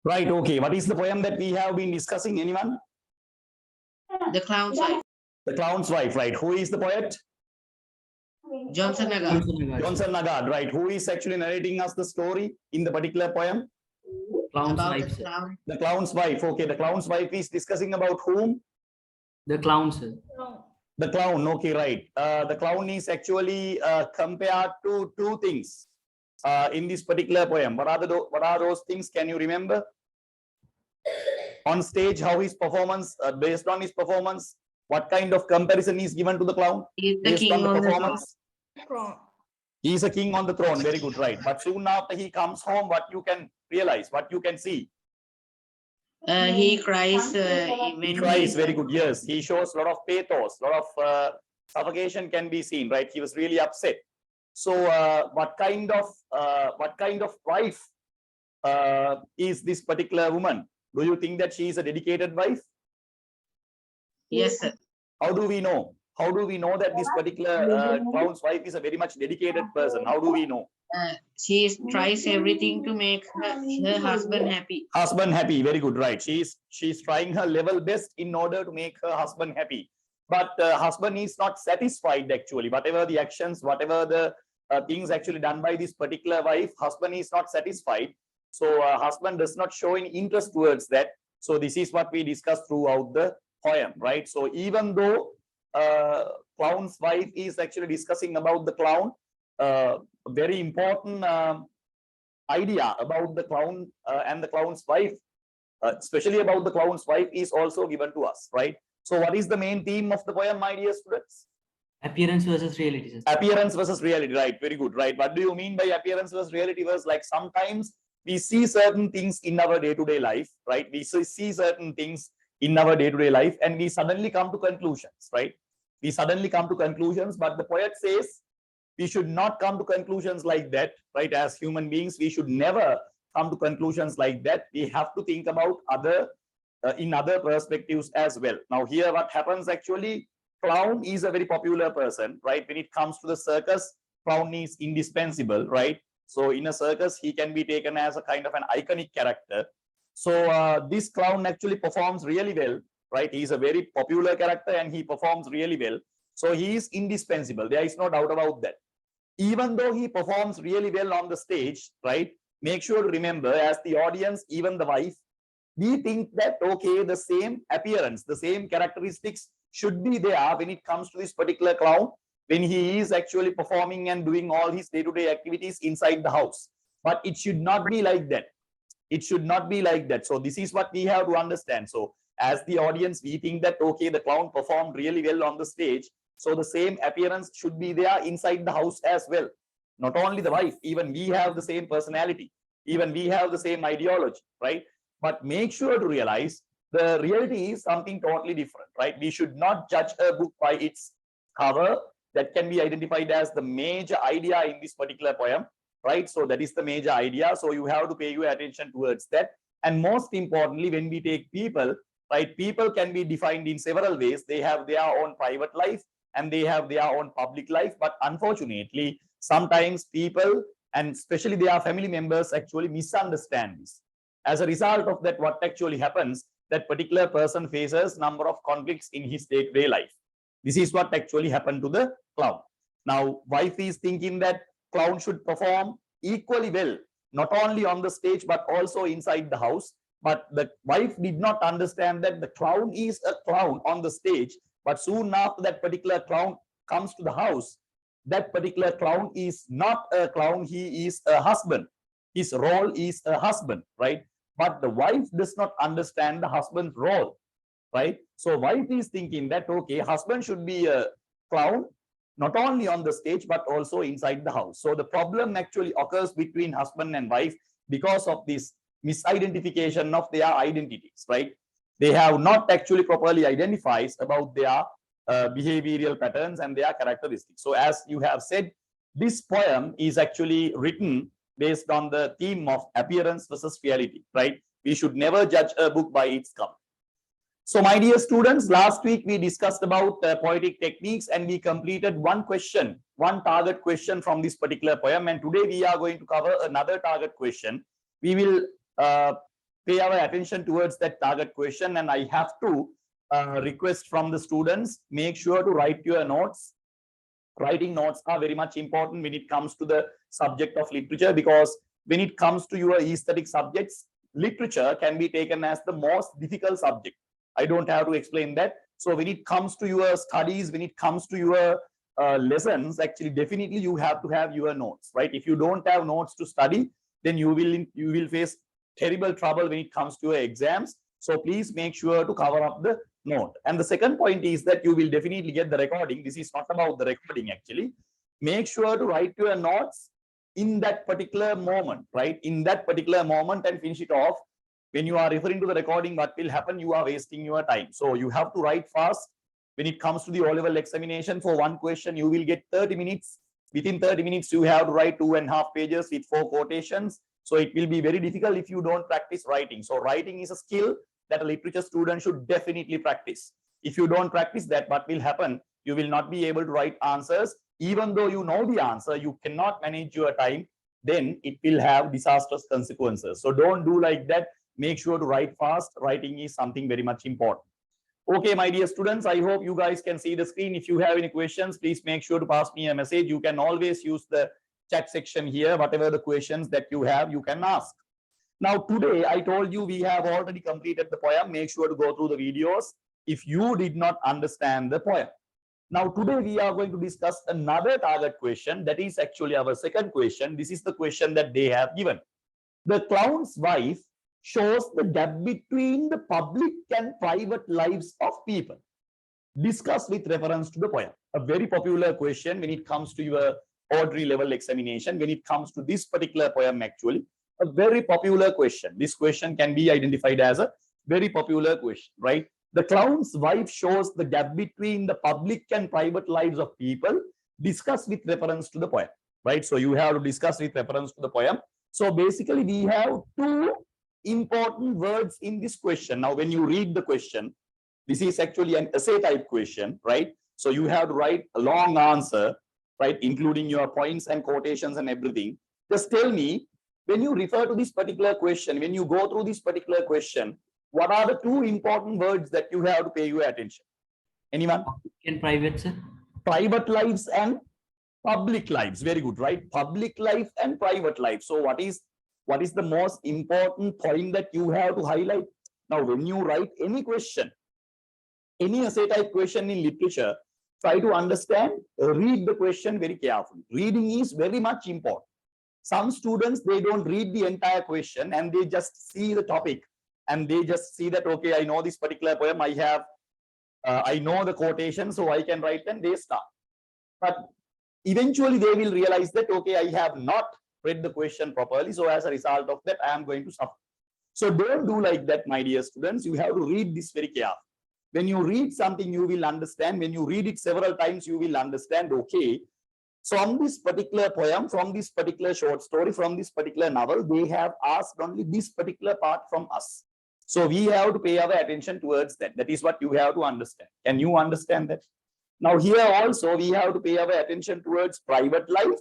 Right, okay. What is the poem that we have been discussing? Anyone? The Clown's Wife. The Clown's Wife, right. Who is the poet? Johnson Nagar. Johnson Nagar, right. Who is actually narrating us the story in the particular poem? Clown's About wife, the sir. clown. The Clown's Wife. Okay, the Clown's Wife is discussing about whom? The clown, sir. The clown, okay, right. The clown is actually compared to two things in this particular poem. What are those things? Can you remember? On stage, how his performance, based on his performance, what kind of comparison is given to the clown? He's the Based king on the on the performance? He is a king on the throne, very good, right. But soon after he comes home, what you can realize, what you can see? He cries He when cries, very good, yes. He shows a lot of pathos, a lot of suffocation can be seen, right? He was really upset. So what kind of wife is this particular woman? Do you think that she is a dedicated wife? Yes, sir. How do we know? How do we know that this particular clown's wife is a very much dedicated person? How do we know? She tries everything to make her husband happy. Husband happy, very good, right. She's trying her level best in order to make her husband happy. But husband is not satisfied actually. Whatever the actions, whatever the things actually done by this particular wife, husband is not satisfied. So husband does not show any interest towards that. So this is what we discussed throughout the poem, right? So even though clown's wife is actually discussing about the clown, very important idea about the clown and the clown's wife, especially about the clown's wife, is also given to us, right? So what is the main theme of the poem, my dear students? Appearance versus reality, sir. Appearance versus reality, right? Very good, right? What do you mean by appearance versus reality? Was like sometimes we see certain things in our day-to-day life, right? We see certain things in our day-to-day life and we suddenly come to conclusions, right? We suddenly come to conclusions, but the poet says we should not come to conclusions like that, right? As human beings, we should never come to conclusions like that. We have to think about other in other perspectives as well. Now here what happens actually, clown is a very popular person, right? When it comes to the circus, clown is indispensable, right? So in a circus, he can be taken as a kind of an iconic character. So this clown actually performs really well, right? He's a very popular character and he performs really well. So he is indispensable. There is no doubt about that. Even though he performs really well on the stage, right? Make sure to remember, as the audience, even the wife, we think that, okay, the same appearance, the same characteristics should be there when it comes to this particular clown, when he is actually performing and doing all his day-to-day activities inside the house. But it should not be like that. It should not be like that. So this is what we have to understand. So as the audience, we think that, okay, the clown performed really well on the stage. So the same appearance should be there inside the house as well. Not only the wife, even we have the same personality. Even we have the same ideology, right? But make sure to realize the reality is something totally different, right? We should not judge a book by its cover. That can be identified as the major idea in this particular poem, right? So that is the major idea. So you have to pay your attention towards that. And most importantly, when we take people, right, people can be defined in several ways. They have their own private life and they have their own public life. But unfortunately, sometimes people, and especially their family members, actually misunderstand this. As a result of that, what actually happens, that particular person faces number of conflicts in his day-to-day life. This is what actually happened to the clown. Now, wife is thinking that clown should perform equally well, not only on the stage, but also inside the house. But the wife did not understand that the clown is a clown on the stage, but soon after that particular clown comes to the house, that particular clown is not a clown, he is a husband. His role is a husband, right? But the wife does not understand the husband's role, right? So wife is thinking that, okay, husband should be a clown, not only on the stage, but also inside the house. So the problem actually occurs between husband and wife because of this misidentification of their identities, right? They have not actually properly identified about their behavioral patterns and their characteristics. So as you have said, this poem is actually written based on the theme of appearance versus reality, right? We should never judge a book by its cover. So my dear students, last week we discussed about poetic techniques and we completed one question, one target question from this particular poem. And today we are going to cover another target question. We will pay our attention towards that target question. And I have to request from the students, make sure to write your notes. Writing notes are very much important when it comes to the subject of literature, because when it comes to your aesthetic subjects, literature can be taken as the most difficult subject. I don't have to explain that. So when it comes to your studies, when it comes to your lessons, actually definitely you have to have your notes, right? If you don't have notes to study, then you will face terrible trouble when it comes to your exams. So please make sure to cover up the note. And the second point is that you will definitely get the recording. This is not about the recording actually. Make sure to write your notes in that particular moment, right? In that particular moment, and finish it off. When you are referring to the recording, what will happen? You are wasting your time. So you have to write fast. When it comes to the O-level examination, for one question, you will get 30 minutes. Within 30 minutes, you have to write 2.5 pages with 4 quotations. So it will be very difficult if you don't practice writing. So writing is a skill that a literature student should definitely practice. If you don't practice that, what will happen? You will not be able to write answers. Even though you know the answer, you cannot manage your time. Then it will have disastrous consequences. So don't do like that. Make sure to write fast. Writing is something very much important. Okay, my dear students, I hope you guys can see the screen. If you have any questions, please make sure to pass me a message. You can always use the chat section here. Whatever the questions that you have, you can ask. Now, today, I told you we have already completed the poem. Make sure to go through the videos if you did not understand the poem. Now, today we are going to discuss another target question. That is actually our second question. This is the question that they have given. The clown's wife shows the gap between the public and private lives of people. Discuss with reference to the poem. A very popular question when it comes to your ordinary level examination. When it comes to this particular poem, actually, a very popular question. This question can be identified as a very popular question, right? The clown's wife shows the gap between the public and private lives of people. Discuss with reference to the poem, right? So you have to discuss with reference to the poem. So basically, we have two important words in this question. Now, when you read the question, this is actually an essay type question, right? So you have to write a long answer, right? Including your points and quotations and everything. Just tell me, when you refer to this particular question, when you go through this particular question, what are the two important words that you have to pay your attention? Anyone? In private, sir. Private lives and public lives. Very good, right? Public life and private life. So what is the most important point that you have to highlight? Now, when you write any question, any essay type question in literature, try to understand, read the question very carefully. Reading is very much important. Some students, they don't read the entire question and they just see the topic and they just see that, okay, I know this particular poem, I know the quotation, so I can write, and they start. But eventually they will realize that, okay, I have not read the question properly. So as a result of that, I am going to suffer. So don't do like that, my dear students. You have to read this very carefully. When you read something, you will understand. When you read it several times, you will understand, okay, from this particular poem, from this particular short story, from this particular novel, they have asked only this particular part from us. So we have to pay our attention towards that. That is what you have to understand. Can you understand that? Now here also, we have to pay our attention towards private life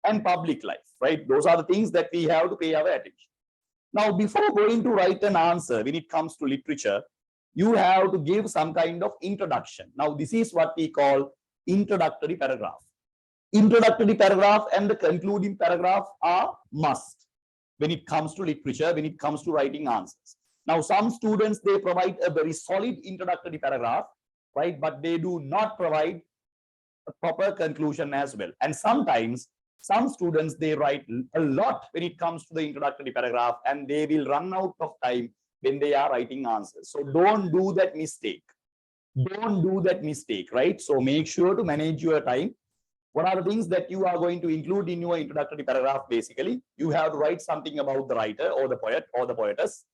and public life, right? Those are the things that we have to pay our attention. Now, before going to write an answer, when it comes to literature, you have to give some kind of introduction. Now, this is what we call introductory paragraph. Introductory paragraph and the concluding paragraph are must when it comes to literature, when it comes to writing answers. Now, some students, they provide a very solid introductory paragraph, right? But they do not provide a proper conclusion as well. And sometimes some students, they write a lot when it comes to the introductory paragraph, and they will run out of time when they are writing answers. So don't do that mistake. Don't do that mistake, right? So make sure to manage your time. What are the things that you are going to include in your introductory paragraph? Basically, you have to write something about the writer or the poet or the poetess.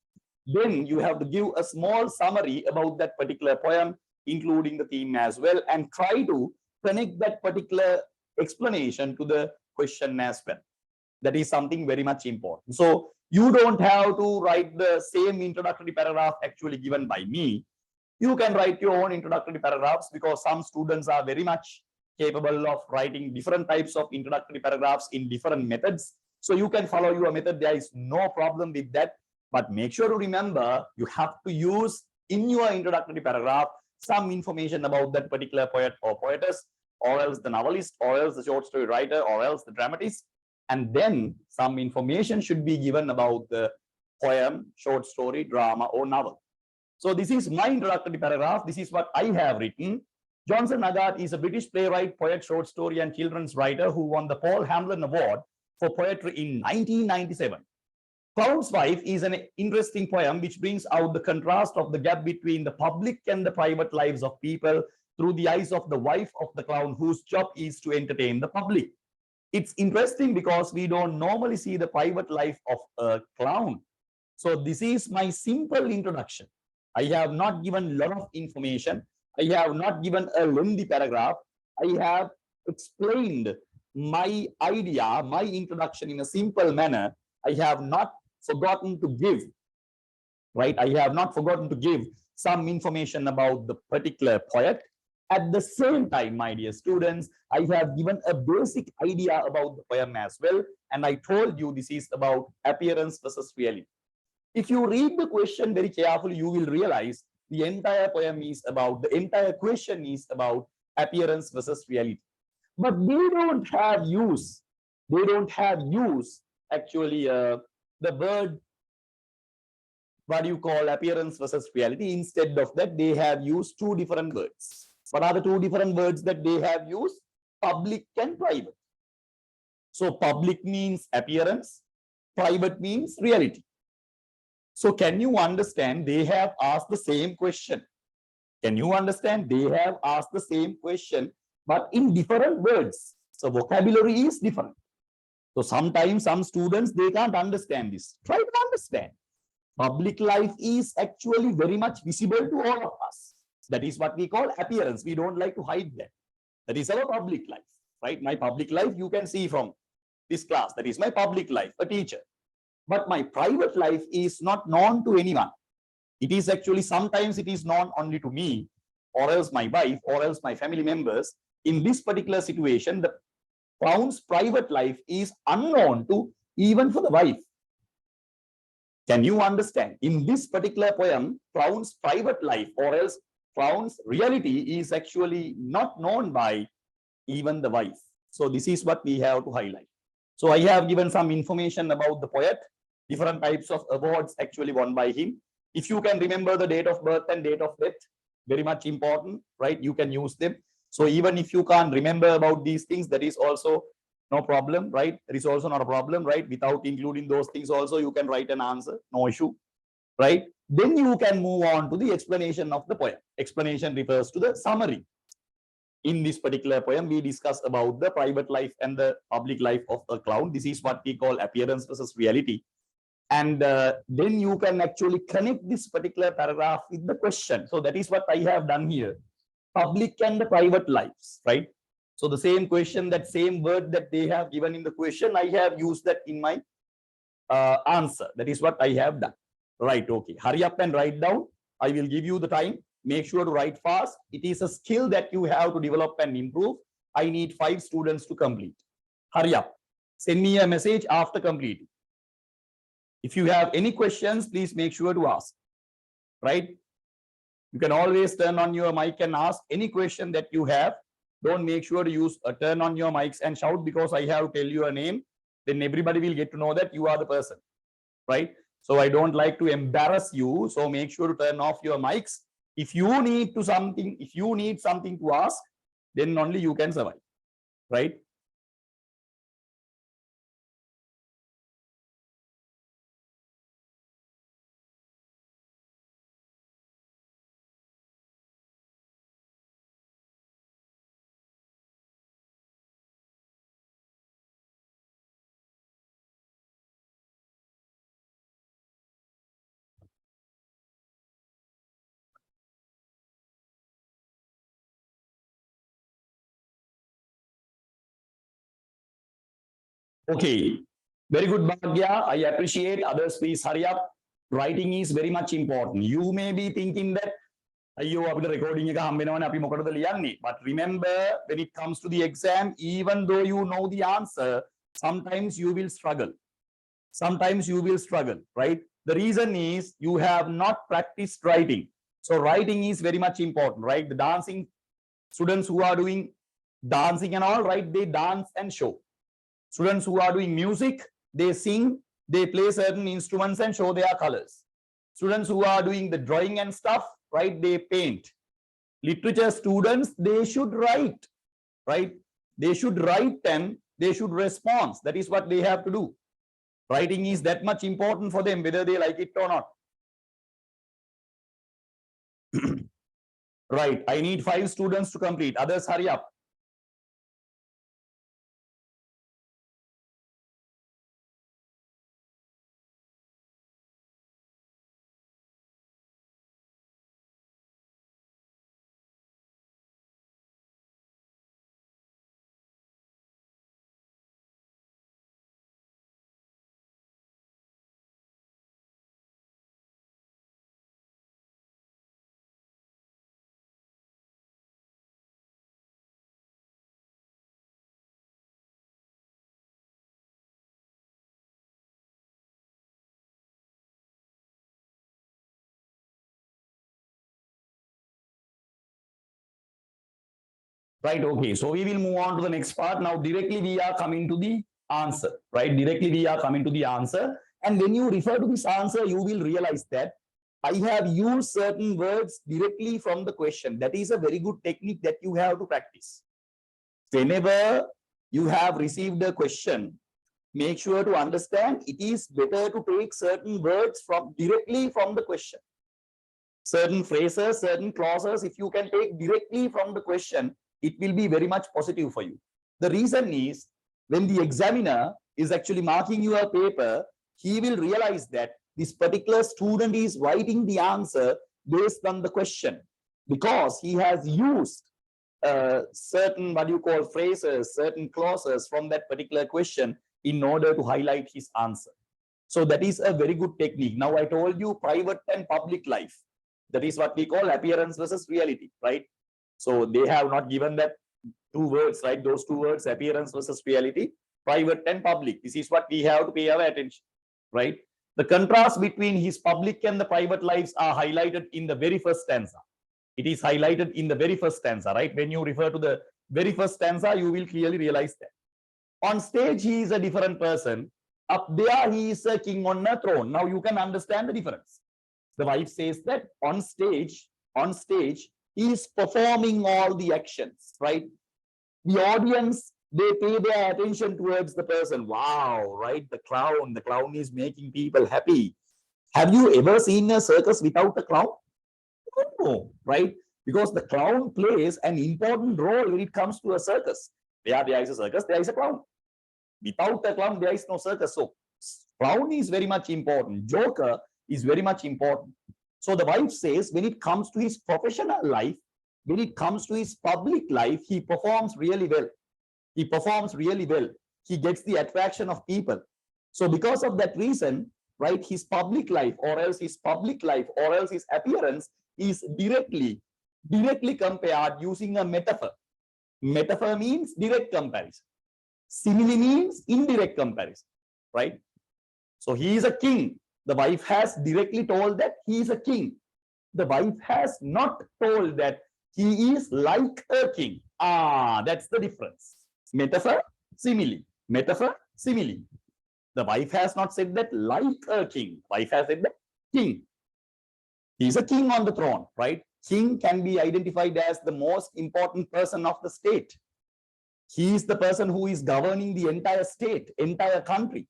Then you have to give a small summary about that particular poem, including the theme as well, and try to connect that particular explanation to the question as well. That is something very much important. So you don't have to write the same introductory paragraph actually given by me. You can write your own introductory paragraphs, because some students are very much capable of writing different types of introductory paragraphs in different methods. So you can follow your method. There is no problem with that. But make sure to remember, you have to use in your introductory paragraph some information about that particular poet or poetess, or else the novelist, or else the short story writer, or else the dramatist. And then some information should be given about the poem, short story, drama, or novel. So this is my introductory paragraph. This is what I have written. Johnson Agathe is a British playwright, poet, short story, and children's writer who won the Paul Hamlin Award for Poetry in 1997. Clown's Wife is an interesting poem which brings out the contrast of the gap between the public and the private lives of people through the eyes of the wife of the clown, whose job is to entertain the public. It's interesting because we don't normally see the private life of a clown. So this is my simple introduction. I have not given a lot of information. I have not given a lengthy paragraph. I have explained my idea, my introduction in a simple manner. I have not forgotten to give, right? I have not forgotten to give some information about the particular poet. At the same time, my dear students, I have given a basic idea about the poem as well. And I told you this is about appearance versus reality. If you read the question very carefully, you will realize the entire poem is about, the entire question is about appearance versus reality. But they don't have use actually the word, what you call appearance versus reality. Instead of that, they have used two different words. What are the two different words that they have used? Public and private. So public means appearance, private means reality. So can you understand they have asked the same question? Can you understand they have asked the same question, but in different words? So vocabulary is different. So sometimes some students, they can't understand this. Try to understand. Public life is actually very much visible to all of us. That is what we call appearance. We don't like to hide that. That is our public life, right? My public life, you can see from this class. That is my public life, a teacher. But my private life is not known to anyone. It is actually, sometimes it is known only to me, or else my wife, or else my family members. In this particular situation, the clown's private life is unknown to even for the wife. Can you understand? In this particular poem, clown's private life, or else clown's reality, is actually not known by even the wife. So this is what we have to highlight. So I have given some information about the poet, different types of awards actually won by him. If you can remember the date of birth and date of death, very much important, right? You can use them. So even if you can't remember about these things, that is also no problem, right? There is also not a problem, right? Without including those things also, you can write an answer, no issue, right? Then you can move on to the explanation of the poem. Explanation refers to the summary. In this particular poem, we discuss about the private life and the public life of a clown. This is what we call appearance versus reality. And then you can actually connect this particular paragraph with the question. So that is what I have done here. Public and the private lives, right? So the same question, that same word that they have given in the question, I have used that in my answer. That is what I have done. Right, okay. Hurry up and write down. I will give you the time. Make sure to write fast. It is a skill that you have to develop and improve. I need 5 students to complete. Hurry up. Send me a message after completing. If you have any questions, please make sure to ask. Right? You can always turn on your mic and ask any question that you have. Don't make sure to use turn on your mics and shout because I have to tell you a name. Then everybody will get to know that you are the person. Right? So I don't like to embarrass you. So make sure to turn off your mics. If you need something to ask, then only you can survive. Right? Okay, very good, Bhagya. I appreciate. Others, please hurry up. Writing is very much important. You may be thinking that, recording but remember, when it comes to the exam, even though you know the answer, sometimes you will struggle. Sometimes you will struggle, right? The reason is you have not practiced writing. So writing is very much important, right? The dancing students who are doing dancing and all, right? They dance and show. Students who are doing music, they sing, they play certain instruments and show their colors. Students who are doing the drawing and stuff, right? They paint. Literature students, they should write, right? They should write and they should respond. That is what they have to do. Writing is that much important for them, whether they like it or not. Right. I need 5 students to complete. Others, hurry up. Right, okay. So we will move on to the next part. Now, directly we are coming to the answer, right? Directly we are coming to the answer. And when you refer to this answer, you will realize that I have used certain words directly from the question. That is a very good technique that you have to practice. Whenever you have received a question, make sure to understand it is better to take certain words from directly from the question. Certain phrases, certain clauses, if you can take directly from the question, it will be very much positive for you. The reason is when the examiner is actually marking your paper, he will realize that this particular student is writing the answer based on the question because he has used certain what you call phrases, certain clauses from that particular question in order to highlight his answer. So that is a very good technique. Now I told you private and public life. That is what we call appearance versus reality, right? So they have not given that 2 words, right? Those 2 words, appearance versus reality, private and public. This is what we have to pay our attention, right? The contrast between his public and the private lives are highlighted in the very first stanza. It is highlighted in the very first stanza, right? When you refer to the very first stanza, you will clearly realize that. On stage, he is a different person. Up there, he is a king on a throne. Now you can understand the difference. The wife says that on stage, he is performing all the actions, right? The audience, they pay their attention towards the person. Wow, right? The clown is making people happy. Have you ever seen a circus without a clown? No, right? Because the clown plays an important role when it comes to a circus. There is a circus, there is a clown. Without a clown, there is no circus. So clown is very much important. Joker is very much important. So the wife says when it comes to his professional life, when it comes to his public life, he performs really well. He performs really well. He gets the attraction of people. So because of that reason, right, his public life or else his appearance is directly compared using a metaphor. Metaphor means direct comparison. Simile means indirect comparison, right? So he is a king. The wife has directly told that he is a king. The wife has not told that he is like a king. That's the difference. Metaphor, simile. Metaphor, simile. The wife has not said that like a king. Wife has said that king. He is a king on the throne, right? King can be identified as the most important person of the state. He is the person who is governing the entire state, entire country.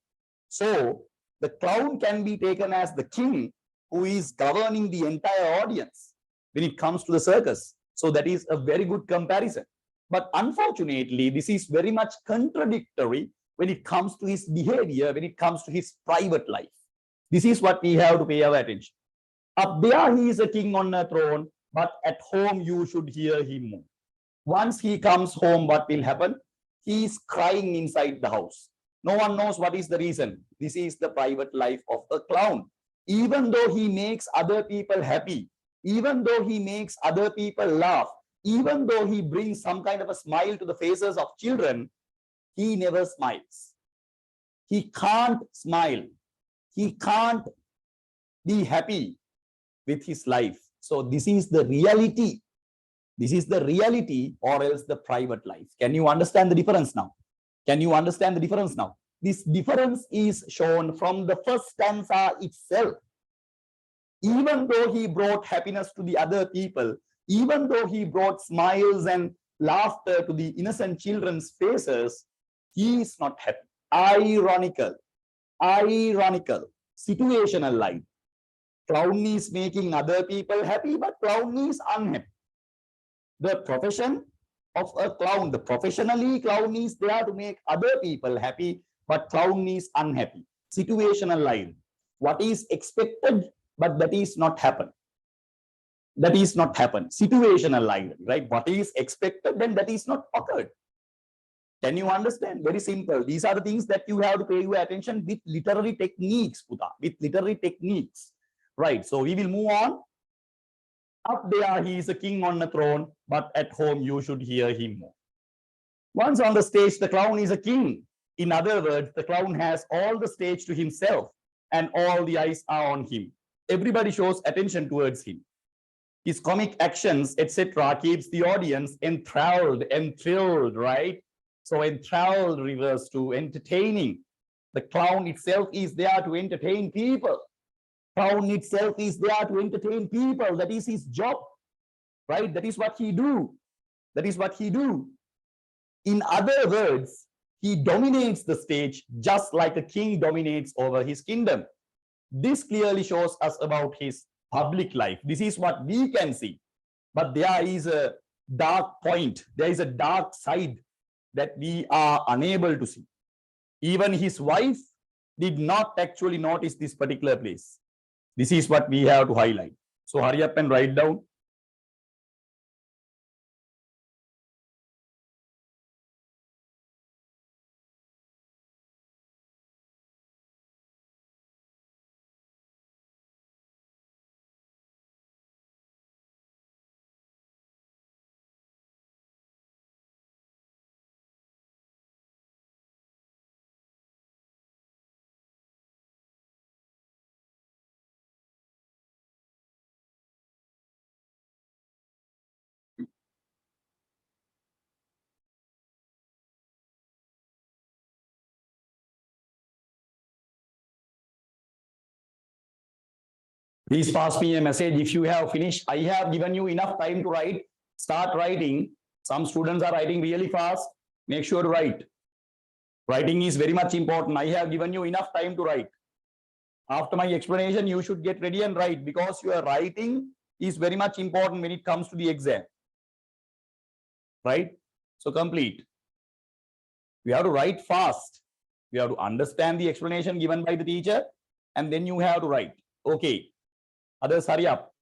So the clown can be taken as the king who is governing the entire audience when it comes to the circus. So that is a very good comparison. But unfortunately, this is very much contradictory when it comes to his behavior, when it comes to his private life. This is what we have to pay our attention. Up there, he is a king on a throne, but at home, you should hear him move. Once he comes home, what will happen? He is crying inside the house. No one knows what is the reason. This is the private life of a clown. Even though he makes other people happy, even though he makes other people laugh, even though he brings some kind of a smile to the faces of children, he never smiles. He can't smile. He can't be happy with his life. So this is the reality. This is the reality, or else the private life. Can you understand the difference now? Can you understand the difference now? This difference is shown from the first stanza itself. Even though he brought happiness to the other people, even though he brought smiles and laughter to the innocent children's faces, he is not happy. Ironical, situational life. Clown is making other people happy, but clown is unhappy. The profession of a clown, the professionally clown is there to make other people happy, but clown is unhappy. Situational life. What is expected, but that is not happen. That is not happen. Situational life, right? What is expected, then that is not occurred. Can you understand? Very simple. These are the things that you have to pay your attention with literary techniques, Puta, with literary techniques. Right. So we will move on. Up there, he is a king on a throne, but at home, you should hear him more. Once on the stage, the clown is a king. In other words, the clown has all the stage to himself and all the eyes are on him. Everybody shows attention towards him. His comic actions, etc., keeps the audience enthralled and thrilled, right? So enthralled refers to entertaining. The clown itself is there to entertain people. Clown itself is there to entertain people. That is his job, right? That is what he do. That is what he do. In other words, he dominates the stage just like a king dominates over his kingdom. This clearly shows us about his public life. This is what we can see. But there is a dark point. There is a dark side that we are unable to see. Even his wife did not actually notice this particular place. This is what we have to highlight. So hurry up and write down. Please pass me a message if you have finished. I have given you enough time to write. Start writing. Some students are writing really fast. Make sure to write. Writing is very much important. I have given you enough time to write. After my explanation, you should get ready and write, because your writing is very much important when it comes to the exam. Right? So complete. We have to write fast. We have to understand the explanation given by the teacher, and then you have to write. Okay. Others, hurry up.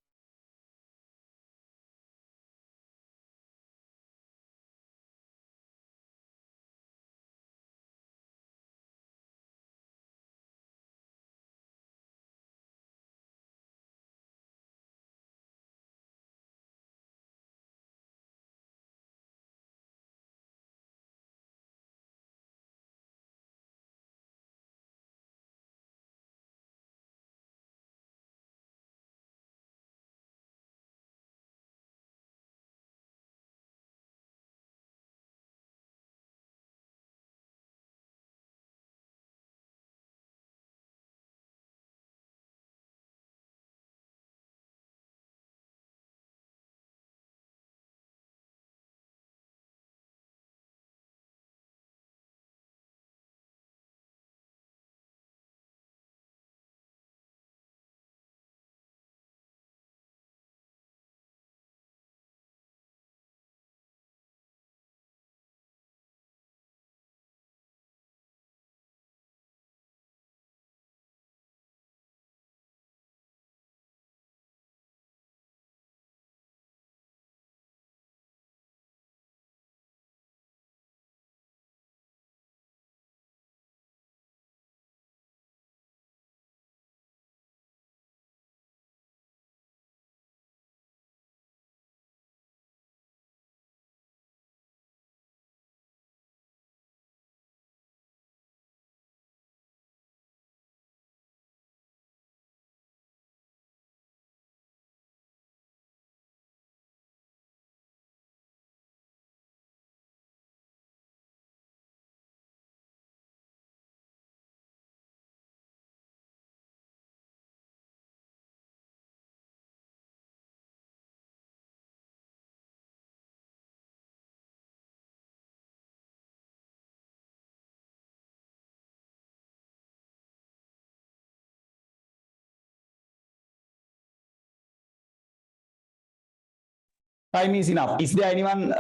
Time is enough. Is there anyone?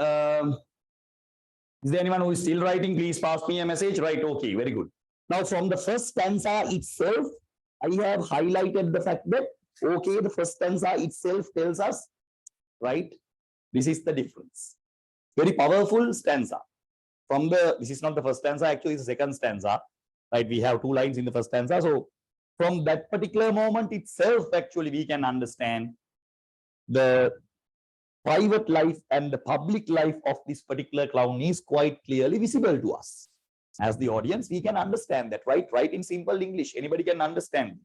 Is there anyone who is still writing? Please pass me a message. Right. Okay. Very good. Now, from the first stanza itself, I have highlighted the fact that okay, the first stanza itself tells us, right? This is the difference. Very powerful stanza. From the this is not the first stanza. Actually, it's the second stanza. Right. We have 2 lines in the first stanza. So, from that particular moment itself, actually, we can understand the private life and the public life of this particular clown is quite clearly visible to us. As the audience, we can understand that, right? Right in simple English, anybody can understand,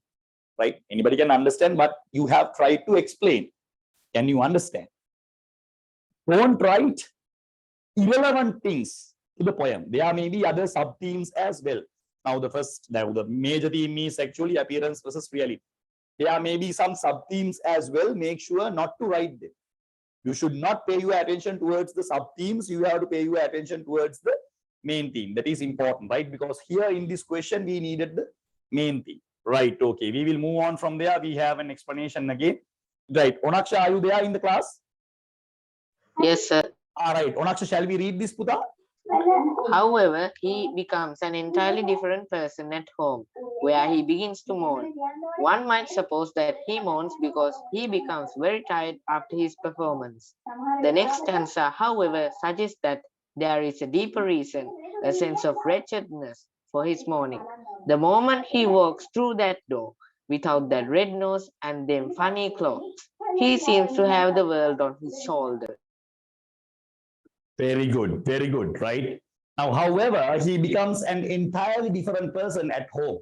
right? Anybody can understand, but you have tried to explain. Can you understand? Don't write irrelevant things to the poem. There may be other sub-themes as well. Now, the major theme is actually appearance versus reality. There may be some sub-themes as well. Make sure not to write them. You should not pay your attention towards the sub-themes. You have to pay your attention towards the main theme. That is important, right? Because here in this question, we needed the main theme. Right, okay. We will move on from there. We have an explanation again. Right. Onaksha, are you there in the class? Yes, sir. All right. Onaksha, shall we read this, Puta? However, he becomes an entirely different person at home, where he begins to mourn. One might suppose that he mourns because he becomes very tired after his performance. The next stanza, however, suggests that there is a deeper reason, a sense of wretchedness for his mourning. The moment he walks through that door, without that red nose and them funny clothes, he seems to have the world on his shoulder. Very good, right? Now, however, he becomes an entirely different person at home.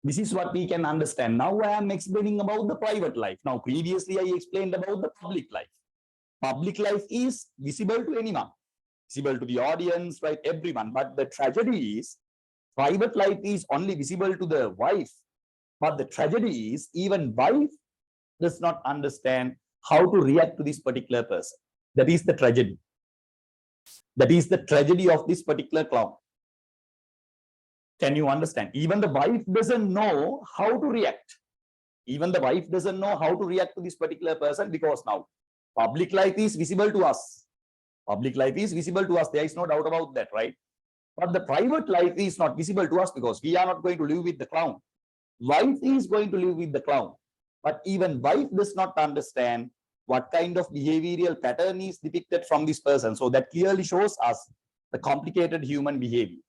This is what we can understand. Now I am explaining about the private life. Now, previously I explained about the public life. Public life is visible to anyone, visible to the audience, right? Everyone. But the tragedy is, private life is only visible to the wife. But the tragedy is, even wife does not understand how to react to this particular person. That is the tragedy. That is the tragedy of this particular clown. Can you understand? Even the wife doesn't know how to react. Even the wife doesn't know how to react to this particular person, because now public life is visible to us. Public life is visible to us. There is no doubt about that, right? But the private life is not visible to us because we are not going to live with the clown. Wife is going to live with the clown. But even wife does not understand what kind of behavioral pattern is depicted from this person. So that clearly shows us the complicated human behavior.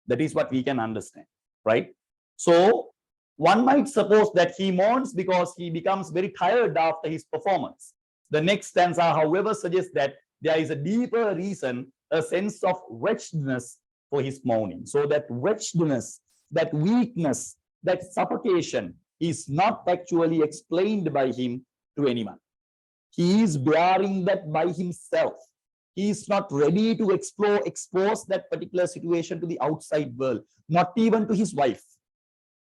That is what we can understand, right? So one might suppose that he mourns because he becomes very tired after his performance. The next stanza, however, suggests that there is a deeper reason, a sense of wretchedness for his mourning. So that wretchedness, that weakness, that suffocation is not actually explained by him to anyone. He is bearing that by himself. He is not ready to expose that particular situation to the outside world, not even to his wife.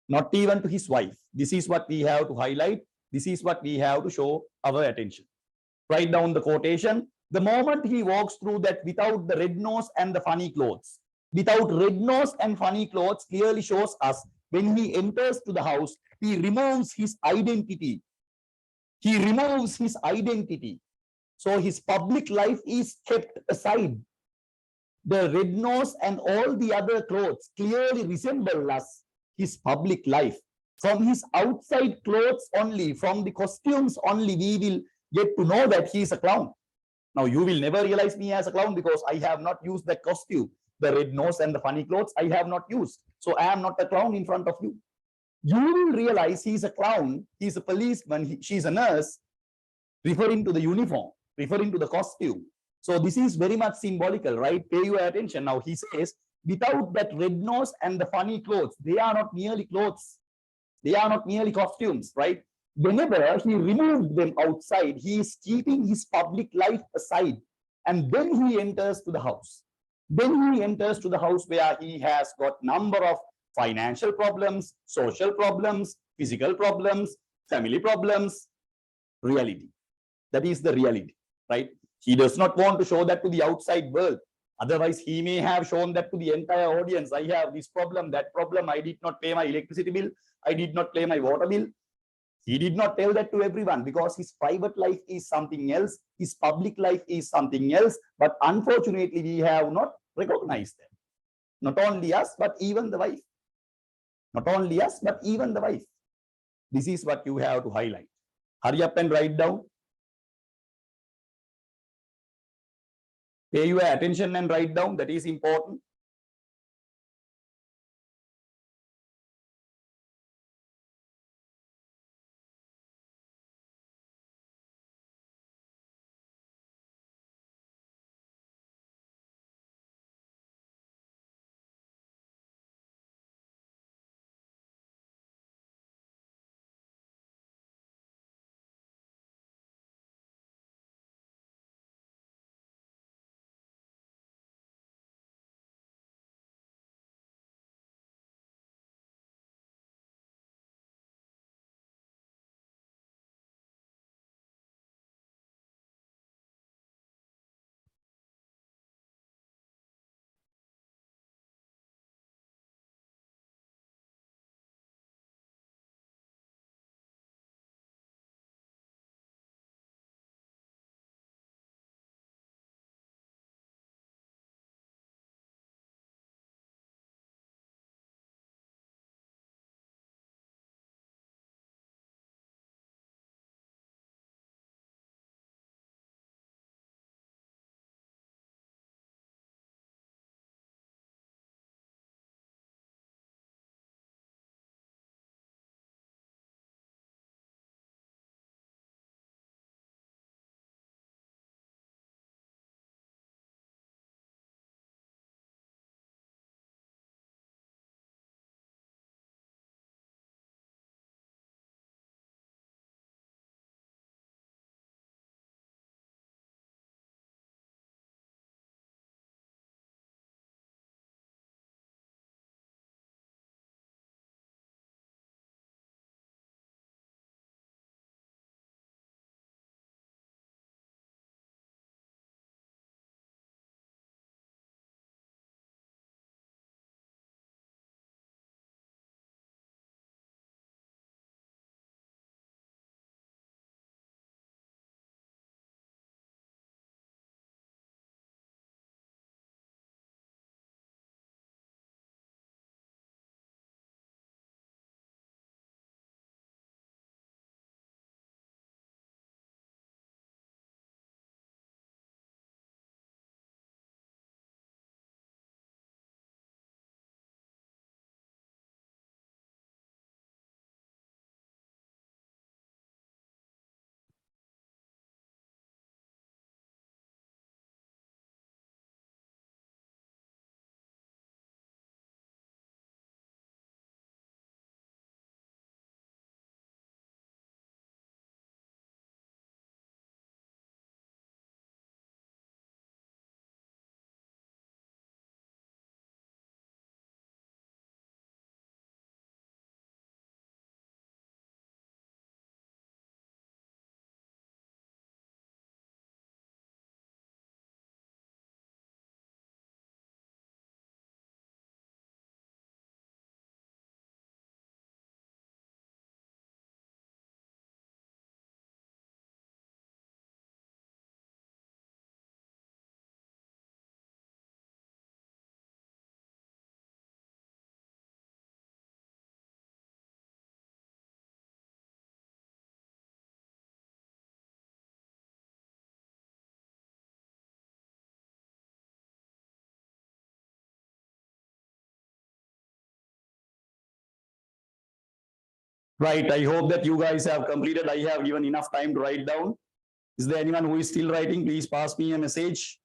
Not even to his wife. This is what we have to highlight. This is what we have to show our attention. Write down the quotation. The moment he walks through that without the red nose and the funny clothes. Without red nose and funny clothes clearly shows us when he enters to the house, he removes his identity. He removes his identity. So his public life is kept aside. The red nose and all the other clothes clearly resemble us, his public life. From his outside clothes only, from the costumes only, we will get to know that he is a clown. Now, you will never realize me as a clown because I have not used the costume. The red nose and the funny clothes I have not used. So I am not a clown in front of you. You will realize he's a clown, he's a policeman, she's a nurse, referring to the uniform, referring to the costume. So this is very much symbolical, right? Pay your attention. Now he says, without that red nose and the funny clothes, they are not merely clothes. They are not merely costumes, right? Whenever he removed them outside, he is keeping his public life aside. And then he enters to the house. Then he enters to the house where he has got number of financial problems, social problems, physical problems, family problems, reality. That is the reality, right? He does not want to show that to the outside world. Otherwise, he may have shown that to the entire audience. I have this problem, that problem. I did not pay my electricity bill. I did not pay my water bill. He did not tell that to everyone because his private life is something else, his public life is something else. But unfortunately, we have not recognized them. Not only us, but even the wife. Not only us, but even the wife. This is what you have to highlight. Hurry up and write down. Pay your attention and write down. That is important. Right. I hope that you guys have completed. I have given enough time to write down. Is there anyone who is still writing? Please pass me a message.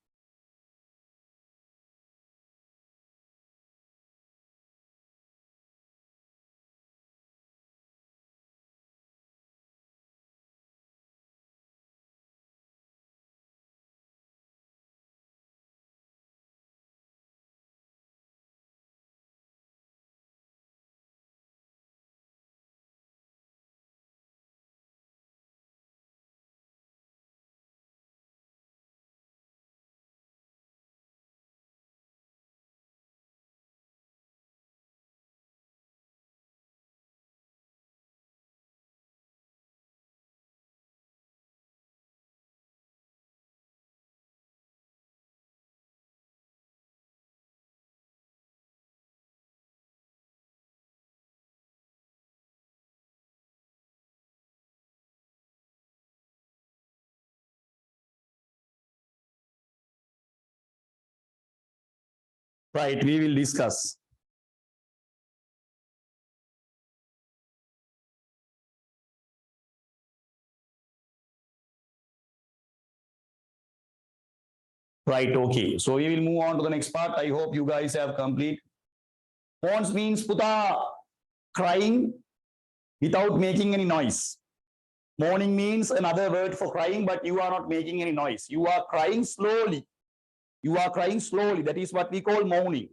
Right, we will discuss. Right, okay. So we will move on to the next part. I hope you guys have complete. Pons means Puta crying without making any noise. Mourning means another word for crying, but you are not making any noise. You are crying slowly. You are crying slowly. That is what we call mourning.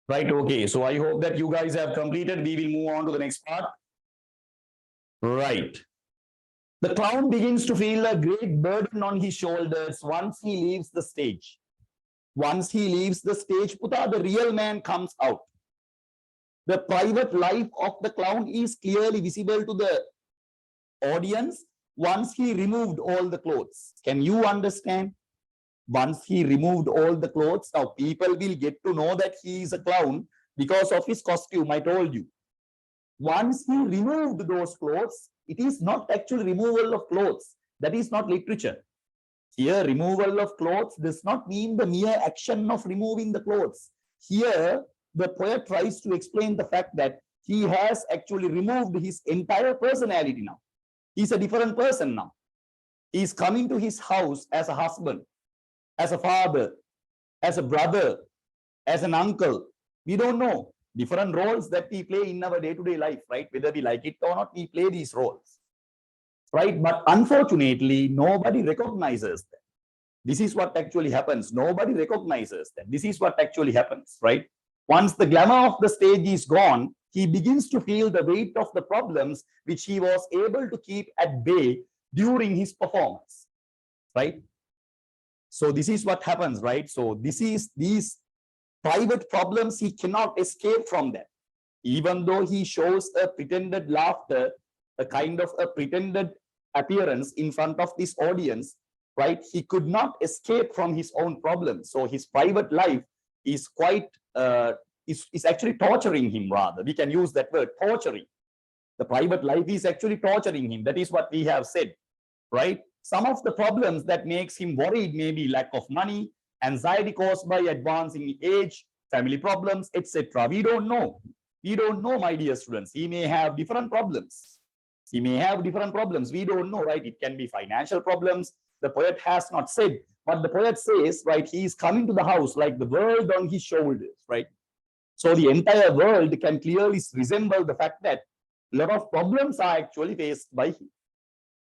Right, okay. So I hope that you guys have completed. We will move on to the next part. Right. The clown begins to feel a great burden on his shoulders once he leaves the stage. Once he leaves the stage, Puta, the real man comes out. The private life of the clown is clearly visible to the audience once he removed all the clothes. Can you understand? Once he removed all the clothes, now people will get to know that he is a clown because of his costume, I told you. Once he removed those clothes, it is not actually removal of clothes. That is not literature. Here, removal of clothes does not mean the mere action of removing the clothes. Here, the poet tries to explain the fact that he has actually removed his entire personality now. He's a different person now. He's coming to his house as a husband, as a father, as a brother, as an uncle. We don't know. Different roles that we play in our day-to-day life, right? Whether we like it or not, we play these roles, right? But unfortunately, nobody recognizes that. This is what actually happens. Nobody recognizes that. This is what actually happens, right? Once the glamour of the stage is gone, he begins to feel the weight of the problems which he was able to keep at bay during his performance, right? So this is what happens, right? So these private problems, he cannot escape from them. Even though he shows a pretended laughter, a kind of a pretended appearance in front of this audience, right? He could not escape from his own problems. So his private life is quite, is actually torturing him rather. We can use that word, torturing. The private life is actually torturing him. That is what we have said, right? Some of the problems that makes him worried may be lack of money, anxiety caused by advancing age, family problems, etc. We don't know. We don't know, my dear students. He may have different problems. He may have different problems. We don't know, right? It can be financial problems. The poet has not said, but the poet says, right, he is coming to the house like the world on his shoulders, right? So the entire world can clearly resemble the fact that a lot of problems are actually faced by him.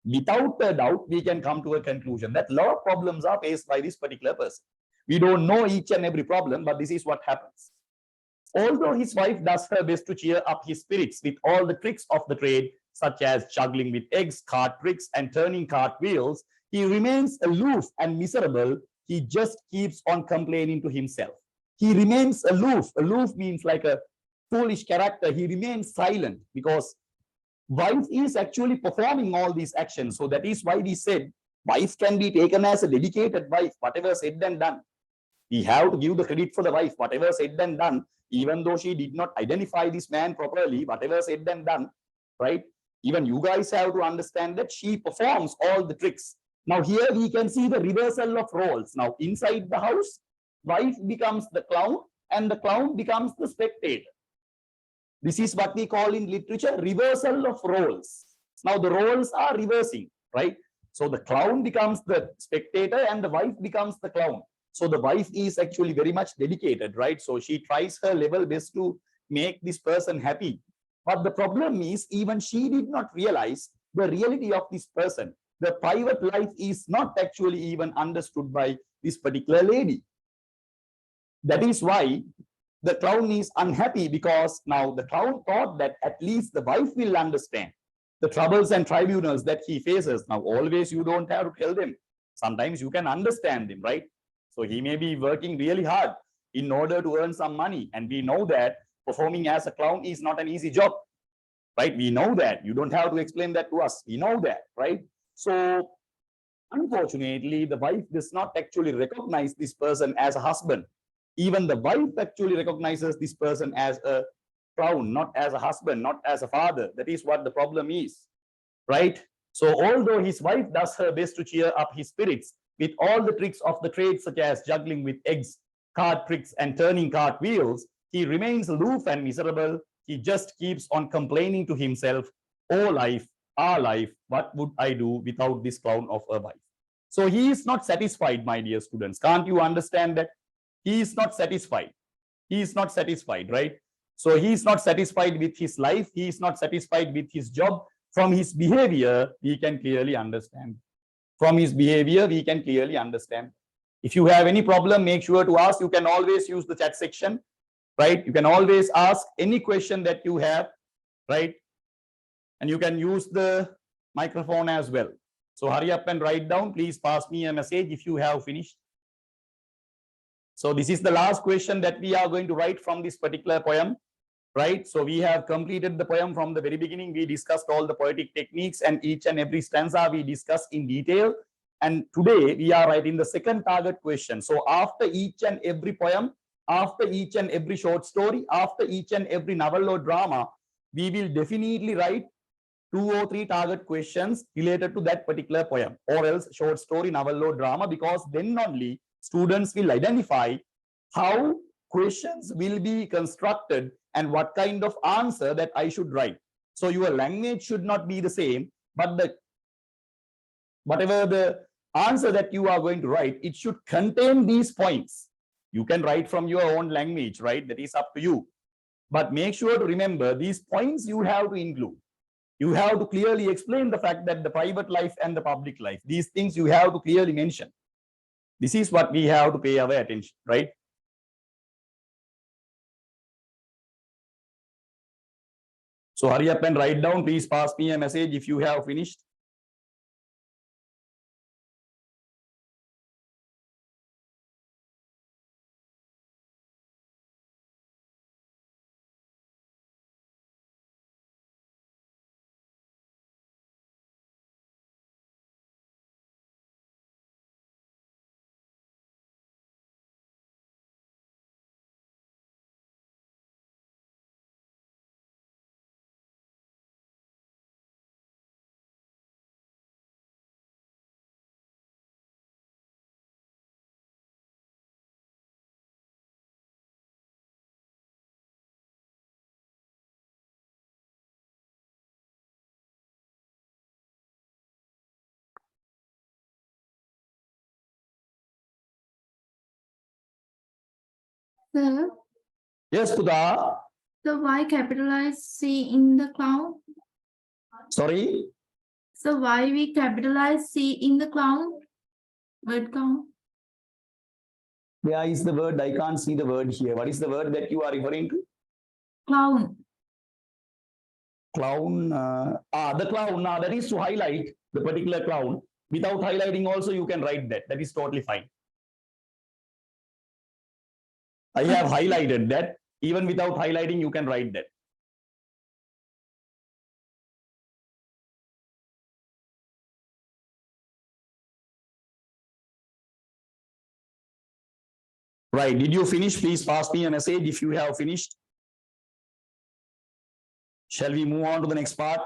Without a doubt, we can come to a conclusion that a lot of problems are faced by this particular person. We don't know each and every problem, but this is what happens. Although his wife does her best to cheer up his spirits with all the tricks of the trade, such as juggling with eggs, cart tricks, and turning cartwheels, he remains aloof and miserable. He just keeps on complaining to himself. He remains aloof. Aloof means like a foolish character. He remains silent because wife is actually performing all these actions. So that is why we said wife can be taken as a dedicated wife, whatever said and done. We have to give the credit for the wife, whatever said and done, even though she did not identify this man properly, whatever said and done, right? Even you guys have to understand that she performs all the tricks. Now here we can see the reversal of roles. Now inside the house, wife becomes the clown and the clown becomes the spectator. This is what we call in literature reversal of roles. Now the roles are reversing, right? So the clown becomes the spectator and the wife becomes the clown. So the wife is actually very much dedicated, right? So she tries her level best to make this person happy. But the problem is even she did not realize the reality of this person. The private life is not actually even understood by this particular lady. That is why the clown is unhappy, because now the clown thought that at least the wife will understand the troubles and tribunals that he faces. Now, always you don't have to tell them. Sometimes you can understand them, right? So he may be working really hard in order to earn some money. And we know that performing as a clown is not an easy job, right? We know that. You don't have to explain that to us. We know that, right? So Unfortunately, the wife does not actually recognize this person as a husband. Even the wife actually recognizes this person as a clown, not as a husband, not as a father. That is what the problem is, right? So although his wife does her best to cheer up his spirits with all the tricks of the trade, such as juggling with eggs, card tricks, and turning cart wheels, he remains aloof and miserable. He just keeps on complaining to himself, oh life, our life, what would I do without this clown of a wife? So he is not satisfied, my dear students. Can't you understand that? He is not satisfied. He is not satisfied, right? So he is not satisfied with his life. He is not satisfied with his job. From his behavior, we can clearly understand. From his behavior, we can clearly understand. If you have any problem, make sure to ask. You can always use the chat section, right? You can always ask any question that you have, right? And you can use the microphone as well. So hurry up and write down. Please pass me a message if you have finished. So this is the last question that we are going to write from this particular poem, right? So we have completed the poem from the very beginning. We discussed all the poetic techniques, and each and every stanza we discussed in detail. And today we are writing the second target question. So after each and every poem, after each and every short story, after each and every novel or drama, we will definitely write 2 or 3 target questions related to that particular poem, or else short story, novel or drama, because then only students will identify how questions will be constructed and what kind of answer that I should write. So your language should not be the same, but whatever the answer that you are going to write, it should contain these points. You can write from your own language, right? That is up to you. But make sure to remember these points you have to include. You have to clearly explain the fact that the private life and the public life, these things you have to clearly mention. This is what we have to pay our attention, right? So hurry up and write down. Please pass me a message if you have finished. Sir, Yes, Pudha. so why capitalize C in the clown? Sorry. So why we capitalize C in the clown? Word count. Where is the word? I can't see the word here. What is the word that you are referring to? Clown. Clown. The clown. That is to highlight the particular clown. Without highlighting also, you can write that. That is totally fine. I have highlighted that. Even without highlighting, you can write that. Right. Did you finish? Please pass me a message if you have finished. Shall we move on to the next part?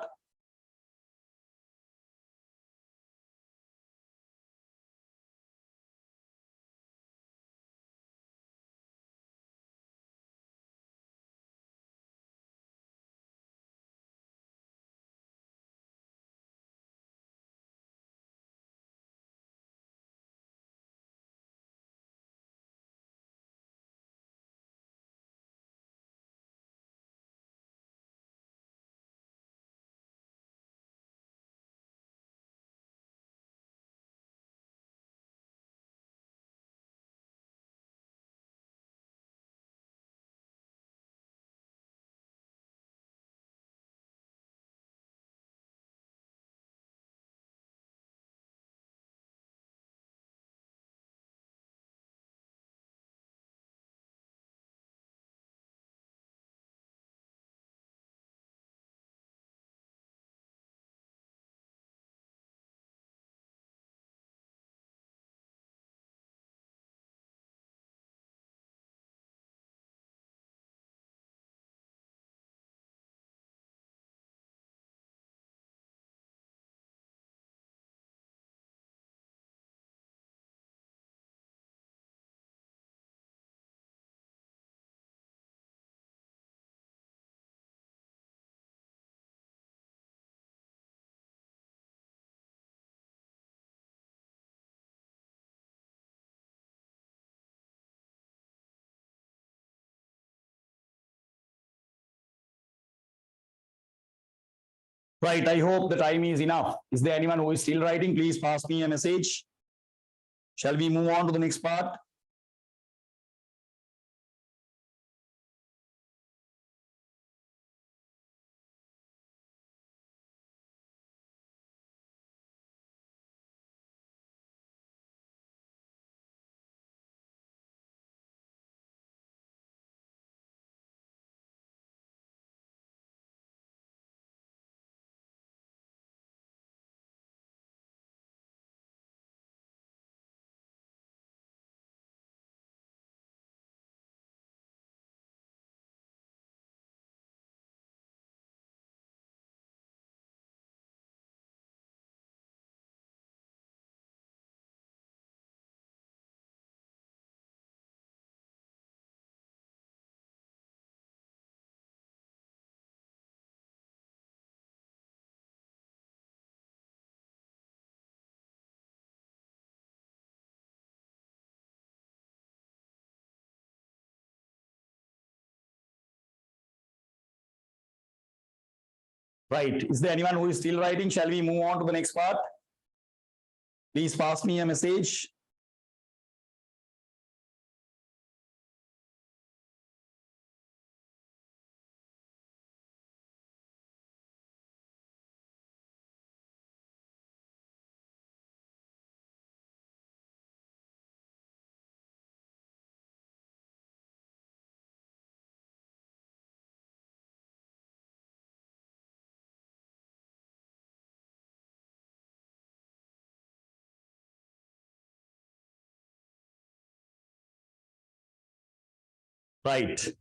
Right, I hope the time is enough. Is there anyone who is still writing? Please pass me a message. Shall we move on to the next part? Right, is there anyone who is still writing? Shall we move on to the next part? Please pass me a message. Right.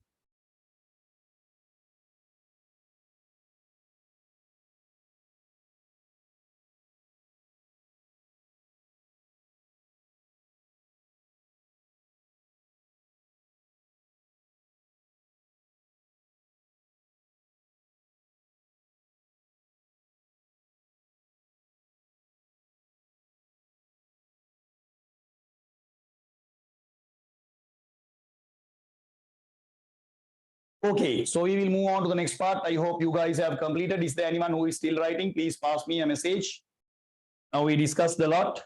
Okay, so we will move on to the next part. I hope you guys have completed. Is there anyone who is still writing? Please pass me a message. Now we discussed a lot,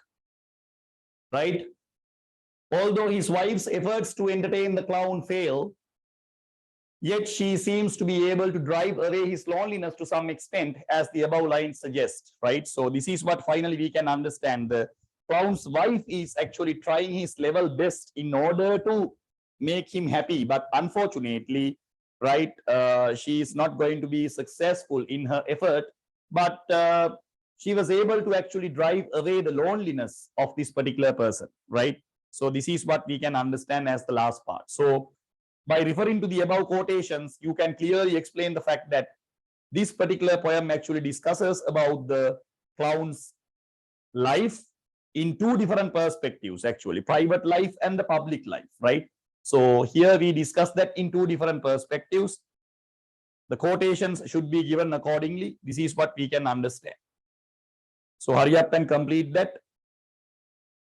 right? Although his wife's efforts to entertain the clown fail, yet she seems to be able to drive away his loneliness to some extent, as the above lines suggest, right? So this is what finally we can understand. The clown's wife is actually trying his level best in order to make him happy, but unfortunately, right, she is not going to be successful in her effort, but she was able to actually drive away the loneliness of this particular person, right? So this is what we can understand as the last part. So by referring to the above quotations, you can clearly explain the fact that this particular poem actually discusses about the clown's life in two different perspectives, actually, private life and the public life, right? So here we discuss that in two different perspectives. The quotations should be given accordingly. This is what we can understand. So hurry up and complete that.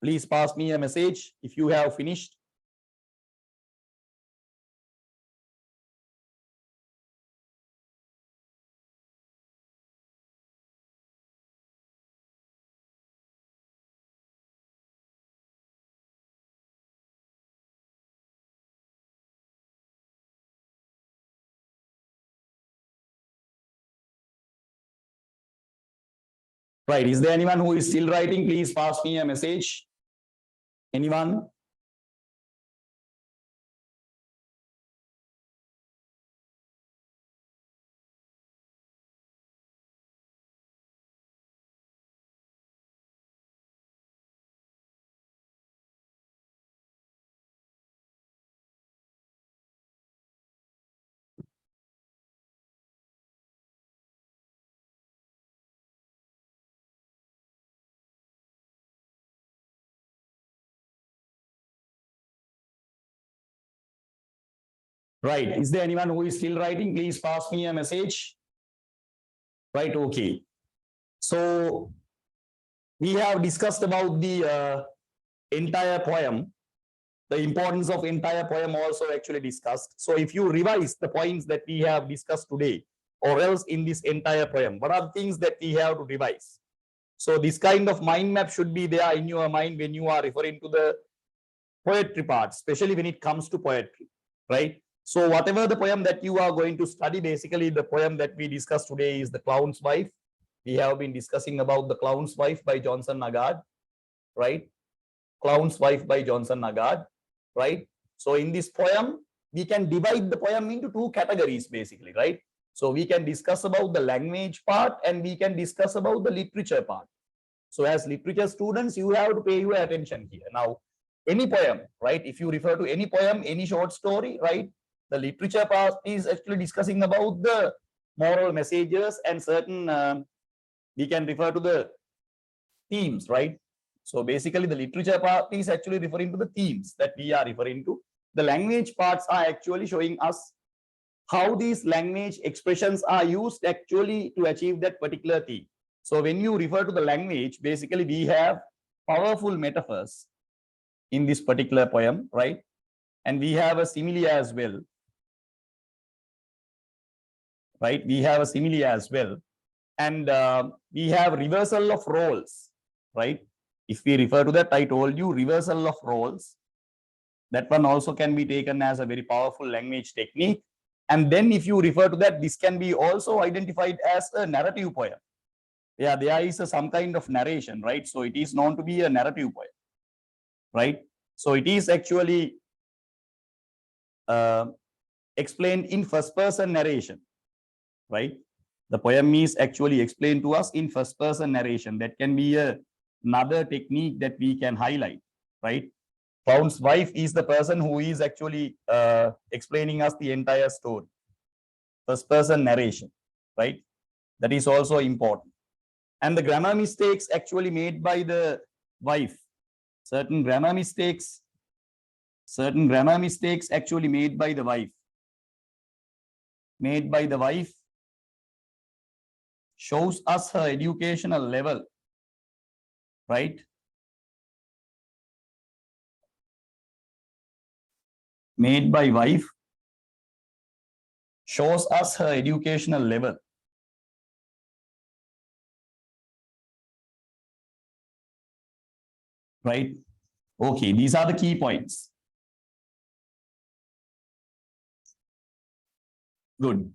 Please pass me a message if you have finished. Right. Is there anyone who is still writing? Please pass me a message. Anyone? Right. Is there anyone who is still writing? Please pass me a message. Right. Okay. So we have discussed about the entire poem. The importance of entire poem also actually discussed. So if you revise the points that we have discussed today, or else in this entire poem? What are the things that we have to revise? So this kind of mind map should be there in your mind when you are referring to the poetry part, especially when it comes to poetry, right? So whatever the poem that you are going to study, basically the poem that we discussed today is The Clown's Wife. We have been discussing about The Clown's Wife by Johnson Nagard, right? Clown's Wife by Johnson Nagard, right? So in this poem, we can divide the poem into two categories, basically, right? So we can discuss about the language part and we can discuss about the literature part. So as literature students, you have to pay your attention here. Now, any poem, right? If you refer to any poem, any short story, right? The literature part is actually discussing about the moral messages and certain, we can refer to the themes, right? So basically the literature part is actually referring to the themes that we are referring to. The language parts are actually showing us how these language expressions are used actually to achieve that particular theme. So when you refer to the language, basically we have powerful metaphors in this particular poem, right? And we have a simile as well, right? We have a simile as well. And we have reversal of roles, right? If we refer to that, I told you reversal of roles. That one also can be taken as a very powerful language technique. And then if you refer to that, this can be also identified as a narrative poem. Yeah, there is some kind of narration, right? So it is known to be a narrative poem, right? So it is actually explained in first person narration, right? The poem is actually explained to us in first person narration. That can be another technique that we can highlight, right? Clown's wife is the person who is actually explaining us the entire story. First person narration, right? That is also important. And the grammar mistakes actually made by the wife, certain grammar mistakes actually made by the wife shows us her educational level, right? Made by wife shows us her educational level. Right? Okay, these are the key points. Good.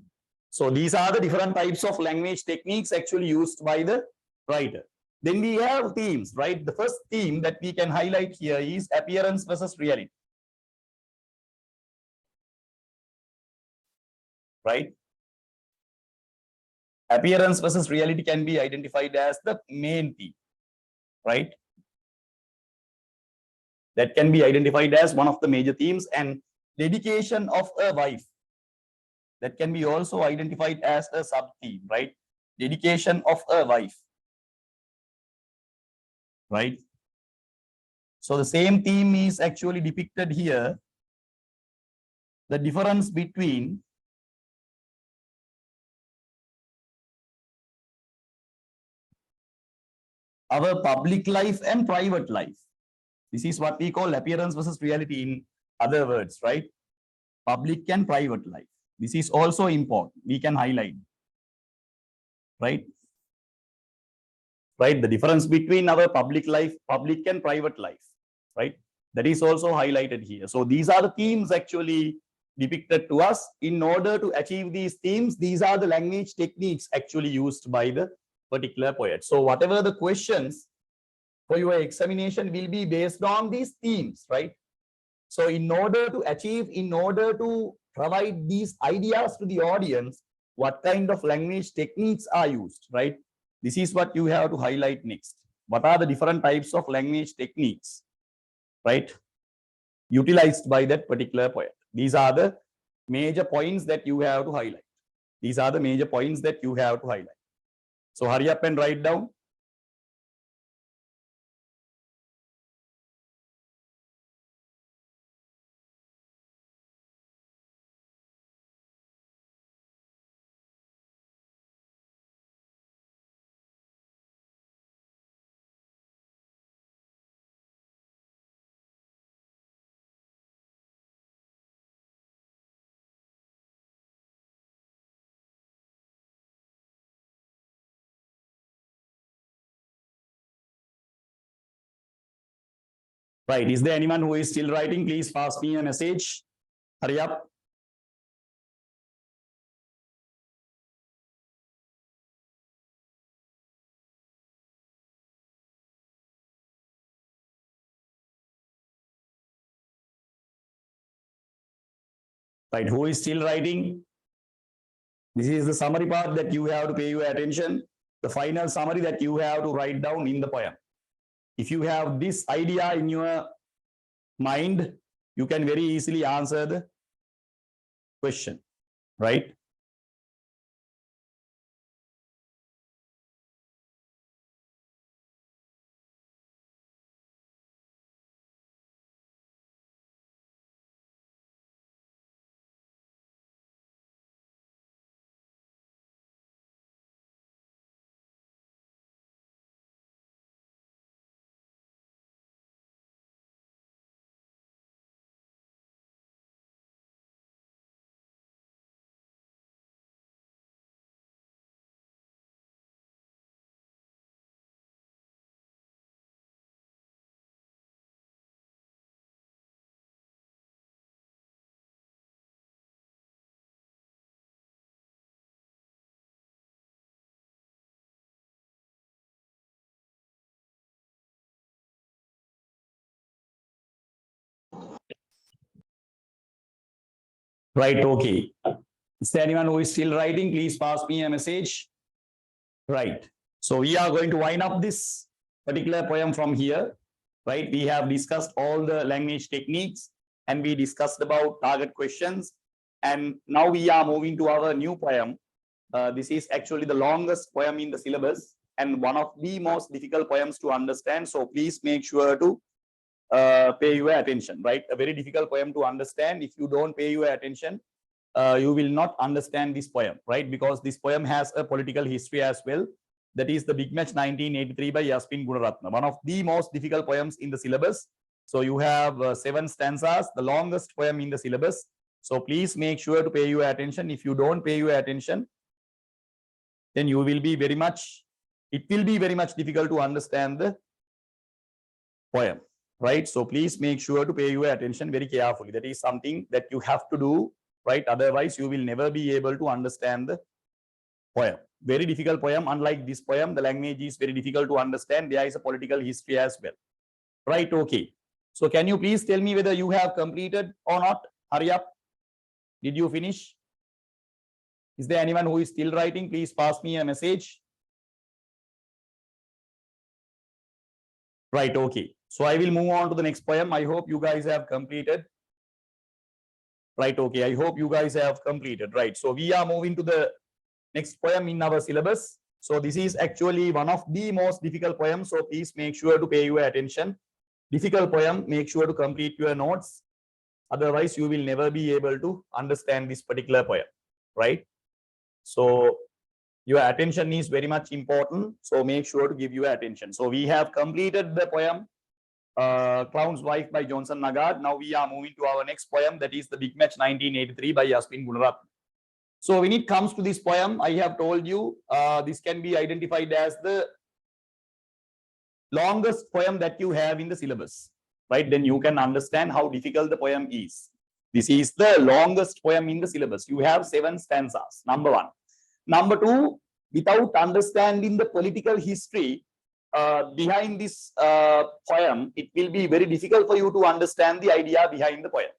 So these are the different types of language techniques actually used by the writer. Then we have themes, right? The first theme that we can highlight here is appearance versus reality. Right? Appearance versus reality can be identified as the main theme, right? That can be identified as one of the major themes, and dedication of a wife. That can be also identified as a sub-theme, right? Dedication of a wife, right? So the same theme is actually depicted here. The difference between our public life and private life. This is what we call appearance versus reality, in other words, right? Public and private life. This is also important. We can highlight, right? Right? The difference between our public life, public and private life, right? That is also highlighted here. So these are the themes actually depicted to us. In order to achieve these themes, these are the language techniques actually used by the particular poet. So whatever the questions for your examination will be based on these themes, right? So in order to provide these ideas to the audience, what kind of language techniques are used, right? This is what you have to highlight next. What are the different types of language techniques, right, utilized by that particular poet? These are the major points that you have to highlight. These are the major points that you have to highlight. So hurry up and write down. Right. Is there anyone who is still writing? Please pass me a message. Hurry up. Right. Who is still writing? This is the summary part that you have to pay your attention. The final summary that you have to write down in the poem. If you have this idea in your mind, you can very easily answer the question, right? Right, okay. Is there anyone who is still writing? Please pass me a message. Right. So we are going to wind up this particular poem from here. Right. We have discussed all the language techniques and we discussed about target questions. And now we are moving to our new poem. This is actually the longest poem in the syllabus and one of the most difficult poems to understand. So please make sure to pay your attention, right? A very difficult poem to understand. If you don't pay your attention, you will not understand this poem, right? Because this poem has a political history as well. That is the Big Match 1983 by Yasmine Gunarathne, one of the most difficult poems in the syllabus. So you have 7 stanzas, the longest poem in the syllabus. So please make sure to pay your attention. If you don't pay your attention, then you will be very much, it will be very much difficult to understand the poem, right? So please make sure to pay your attention very carefully. That is something that you have to do, right? Otherwise, you will never be able to understand the poem. Very difficult poem. Unlike this poem, the language is very difficult to understand. There is a political history as well, right? Okay. So can you please tell me whether you have completed or not? Hurry up. Did you finish? Is there anyone who is still writing? Please pass me a message. Right, okay. So I will move on to the next poem. I hope you guys have completed. Right, okay. I hope you guys have completed. Right. So we are moving to the next poem in our syllabus. So this is actually one of the most difficult poems. So please make sure to pay your attention. Difficult poem, make sure to complete your notes. Otherwise, you will never be able to understand this particular poem, right? So your attention is very much important. So make sure to give your attention. So we have completed the poem, Clown's Wife by Johnson Nagard. Now we are moving to our next poem, that is the Big Match 1983 by Yasmine Gunarathne. So when it comes to this poem, I have told you this can be identified as the longest poem that you have in the syllabus, right? Then you can understand how difficult the poem is. This is the longest poem in the syllabus. You have 7 stanzas, number 1. Number 2, without understanding the political history behind this poem, it will be very difficult for you to understand the idea behind the poem.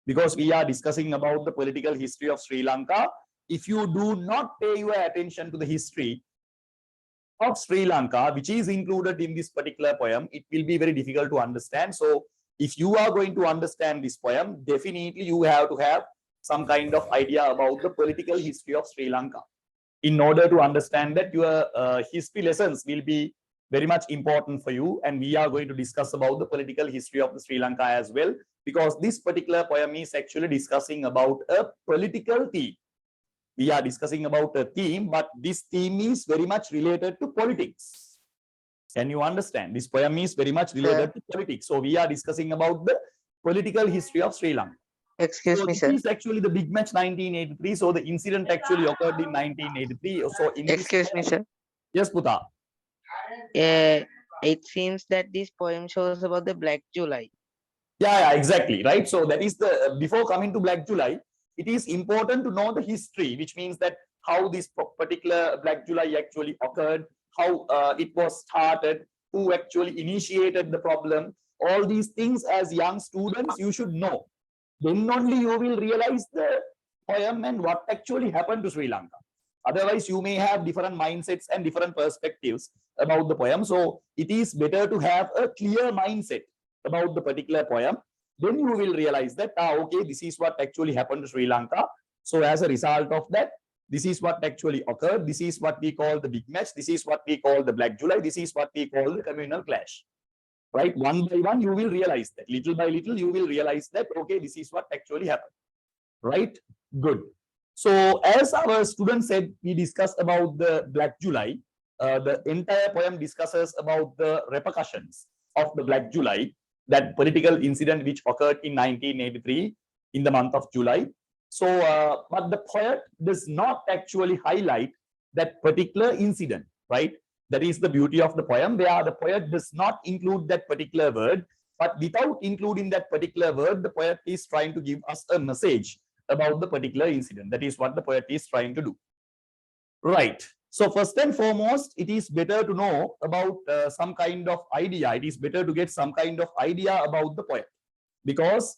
Because we are discussing about the political history of Sri Lanka. If you do not pay your attention to the history of Sri Lanka, which is included in this particular poem, it will be very difficult to understand. So if you are going to understand this poem, definitely you have to have some kind of idea about the political history of Sri Lanka. In order to understand that, your history lessons will be very much important for you. And we are going to discuss about the political history of the Sri Lanka as well, because this particular poem is actually discussing about a political theme. We are discussing about a theme, but this theme is very much related to politics. Can you understand? This poem is very much related to politics. So we are discussing about the political history of Sri Lanka. Excuse me, This sir. is actually the Big Match 1983. So the incident actually occurred in 1983. So in Excuse me, sir. Yes, Puta. It seems that this poem shows about the Black July. Yeah, exactly, right? So that is the, before coming to Black July, it is important to know the history, which means that how this particular Black July actually occurred, how it was started, who actually initiated the problem. All these things as young students you should know. Then only you will realize the poem and what actually happened to Sri Lanka. Otherwise, you may have different mindsets and different perspectives about the poem. So it is better to have a clear mindset about the particular poem. Then you will realize that, okay, this is what actually happened to Sri Lanka. So as a result of that, this is what actually occurred. This is what we call the big match. This is what we call the Black July. This is what we call the communal clash. Right? One by one, you will realize that. Little by little, you will realize that, okay, this is what actually happened. Right? Good. So as our student said, we discussed about the Black July. The entire poem discusses about the repercussions of the Black July, that political incident which occurred in 1983 in the month of July. So, but the poet does not actually highlight that particular incident, right? That is the beauty of the poem, where the poet does not include that particular word, but without including that particular word, the poet is trying to give us a message about the particular incident. That is what the poet is trying to do. Right. So first and foremost, it is better to know about some kind of idea. It is better to get some kind of idea about the poet, because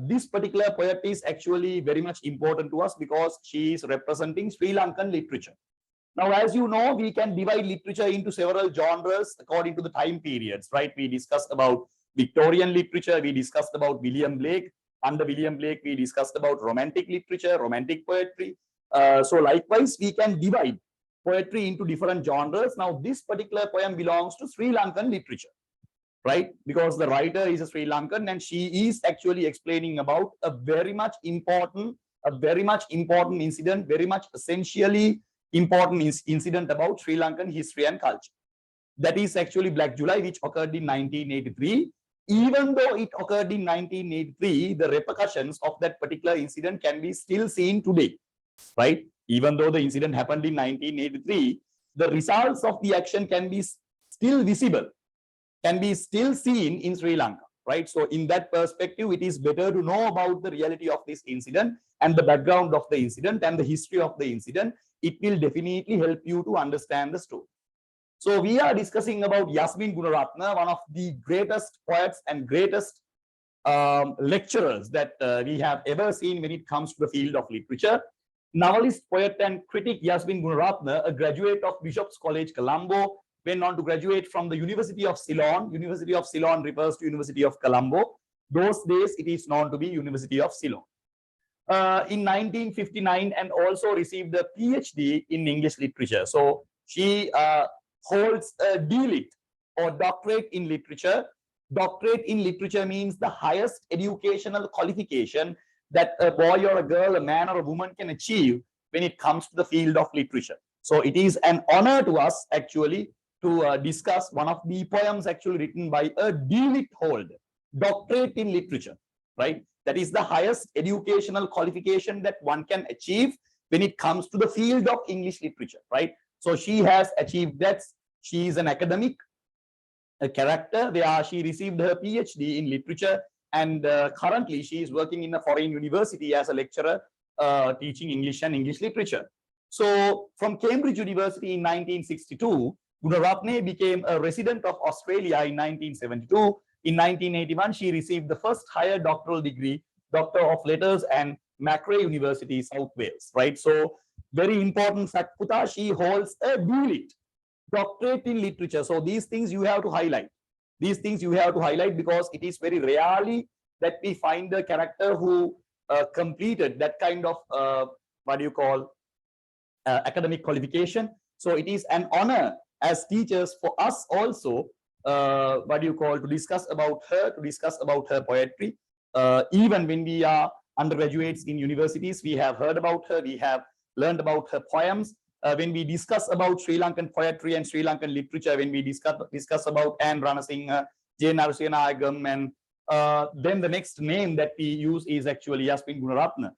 this particular poet is actually very much important to us, because she is representing Sri Lankan literature. Now, as you know, we can divide literature into several genres according to the time periods, right? We discussed about Victorian literature. We discussed about William Blake. Under William Blake, we discussed about romantic literature, romantic poetry. So likewise, we can divide poetry into different genres. Now, this particular poem belongs to Sri Lankan literature, right? Because the writer is a Sri Lankan, and she is actually explaining about a very much important incident, very much essentially important incident about Sri Lankan history and culture. That is actually Black July, which occurred in 1983. Even though it occurred in 1983, the repercussions of that particular incident can be still seen today, right? Even though the incident happened in 1983, the results of the action can be still visible, can be still seen in Sri Lanka, right? So in that perspective, it is better to know about the reality of this incident and the background of the incident and the history of the incident. It will definitely help you to understand the story. So we are discussing about Yasmine Gunarathne, one of the greatest poets and greatest lecturers that we have ever seen when it comes to the field of literature. Novelist, poet, and critic Yasmine Gunarathne, a graduate of Bishop's College, Colombo, went on to graduate from the University of Ceylon. University of Ceylon refers to University of Colombo. Those days, it is known to be University of Ceylon. In 1959, and also received a PhD in English literature. So she holds a D.Lit or doctorate in literature. Doctorate in literature means the highest educational qualification that a boy or a girl, a man or a woman can achieve when it comes to the field of literature. So it is an honor to us actually to discuss one of the poems actually written by a D.Lit holder, doctorate in literature, right? That is the highest educational qualification that one can achieve when it comes to the field of English literature, right? So she has achieved that. She is an academic, a character, where she received her PhD in literature, and currently she is working in a foreign university as a lecturer teaching English and English literature. So from Cambridge University in 1962, Gunarathne became a resident of Australia in 1972. In 1981, she received the first higher doctoral degree, Doctor of Letters, and Macquarie University, South Wales, right? So very important fact, Puta, she holds a D.Lit, doctorate in literature. So these things you have to highlight. These things you have to highlight, because it is very rarely that we find a character who completed that kind of, what do you call, academic qualification. So it is an honor as teachers for us also, what do you call, to discuss about her poetry. Even when we are undergraduates in universities, we have heard about her, we have learned about her poems. When we discuss about Sri Lankan poetry and Sri Lankan literature, when we discuss about Anne Ranasinghe, J. Narasimhanayagam, and then the next name that we use is actually Yasmine Gunarathne.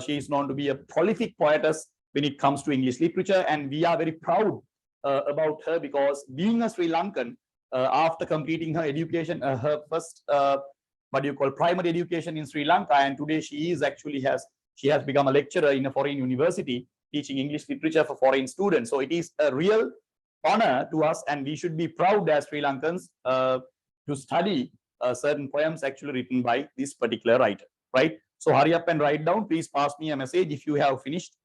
She is known to be a prolific poetess when it comes to English literature, and we are very proud about her, because being a Sri Lankan, after completing her education, her first primary education in Sri Lanka, and today she has become a lecturer in a foreign university teaching English literature for foreign students. So it is a real honor to us, and we should be proud as Sri Lankans to study certain poems actually written by this particular writer, right? So hurry up and write down. Please pass me a message if you have finished.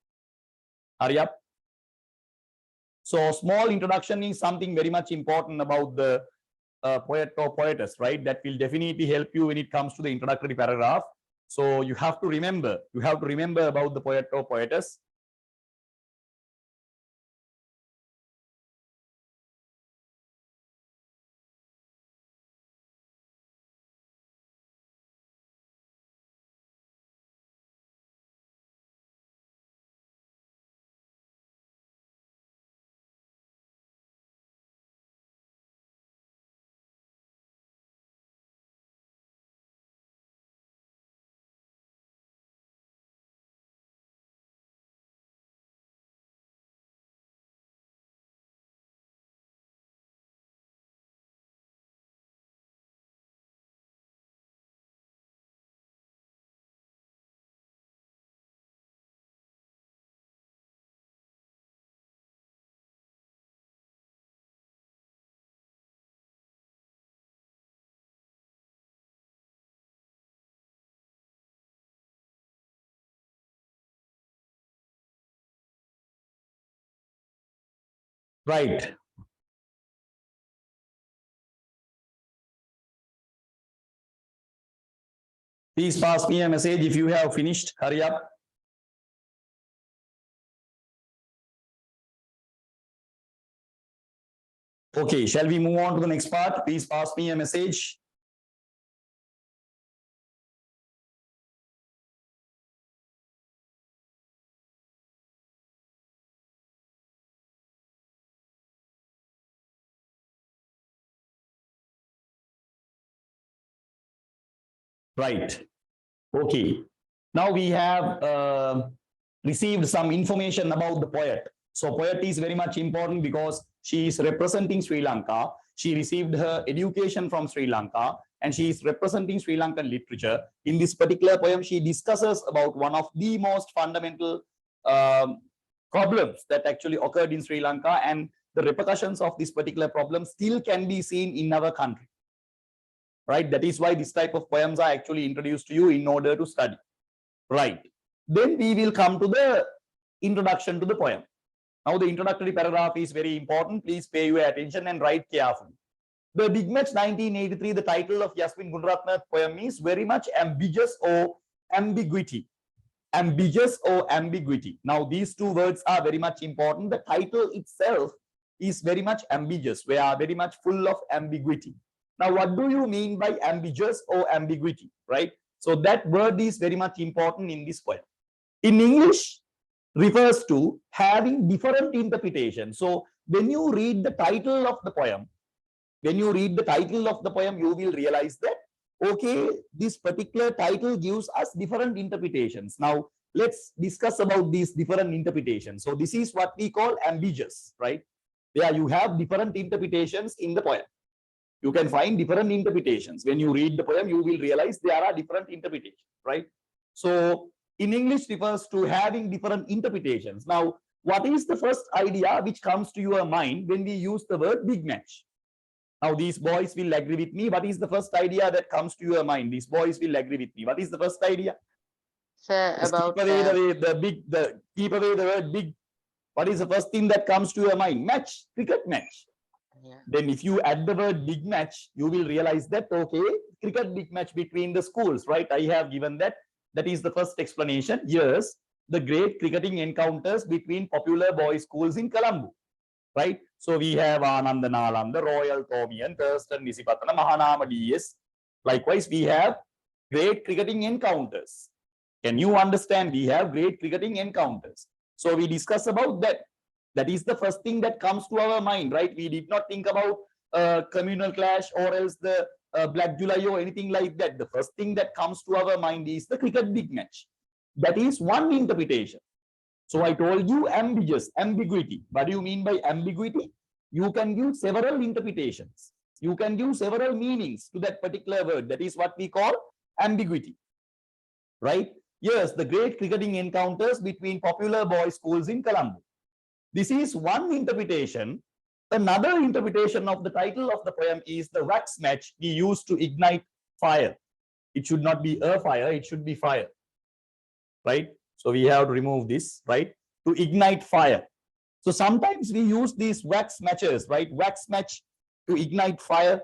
Hurry up. So small introduction is something very much important about the poet or poetess, right? That will definitely help you when it comes to the introductory paragraph. So you have to remember about the poet or poetess. Right. Please pass me a message if you have finished. Hurry up. Okay, shall we move on to the next part? Please pass me a message. Right. Okay. Now we have received some information about the poet. So poet is very much important because she is representing Sri Lanka. She received her education from Sri Lanka and she is representing Sri Lankan literature. In this particular poem, she discusses about one of the most fundamental problems that actually occurred in Sri Lanka, and the repercussions of this particular problem still can be seen in our country. Right? That is why this type of poems are actually introduced to you in order to study. Right. Then we will come to the introduction to the poem. Now the introductory paragraph is very important. Please pay your attention and write carefully. The Big Match 1983, the title of Yasmine Gunarathne's poem is very much ambiguous or ambiguity. Ambiguous or ambiguity. Now these two words are very much important. The title itself is very much ambiguous. We are very much full of ambiguity. Now, what do you mean by ambiguous or ambiguity, right? So that word is very much important in this poem. In English, refers to having different interpretations. So when you read the title of the poem, you will realize that, okay, this particular title gives us different interpretations. Now, let's discuss about these different interpretations. So this is what we call ambiguous, right? There you have different interpretations in the poem. You can find different interpretations. When you read the poem, you will realize there are different interpretations, right? So in English refers to having different interpretations. Now, what is the first idea which comes to your mind when we use the word big match? Now, these boys will agree with me. What is the first idea that comes to your mind? These boys will agree with me. What is the first idea? Sir, about keep away keep away the word big. What is the first thing that comes to your mind? Match, cricket match. yeah. Then if you add the word big match, you will realize that, okay, cricket big match between the schools, right? I have given that. That is the first explanation. Yes, the great cricketing encounters between popular boys' schools in Colombo, right? So we have Ananda Nalanda, Royal Thomian, Thurston, Nisipatana, Mahanama DS. Likewise, we have great cricketing encounters. Can you understand? We have great cricketing encounters. So we discuss about that. That is the first thing that comes to our mind, right? We did not think about communal clash or else the Black July or anything like that. The first thing that comes to our mind is the cricket big match. That is one interpretation. So I told you ambiguous, ambiguity. What do you mean by ambiguity? You can give several interpretations. You can give several meanings to that particular word. That is what we call ambiguity, right? Yes, the great cricketing encounters between popular boys' schools in Colombo. This is one interpretation. Another interpretation of the title of the poem is the wax match we used to ignite fire. It should not be a fire, it should be fire, right? So we have to remove this, right? To ignite fire. So sometimes we use these wax matches, right? Wax match to ignite fire.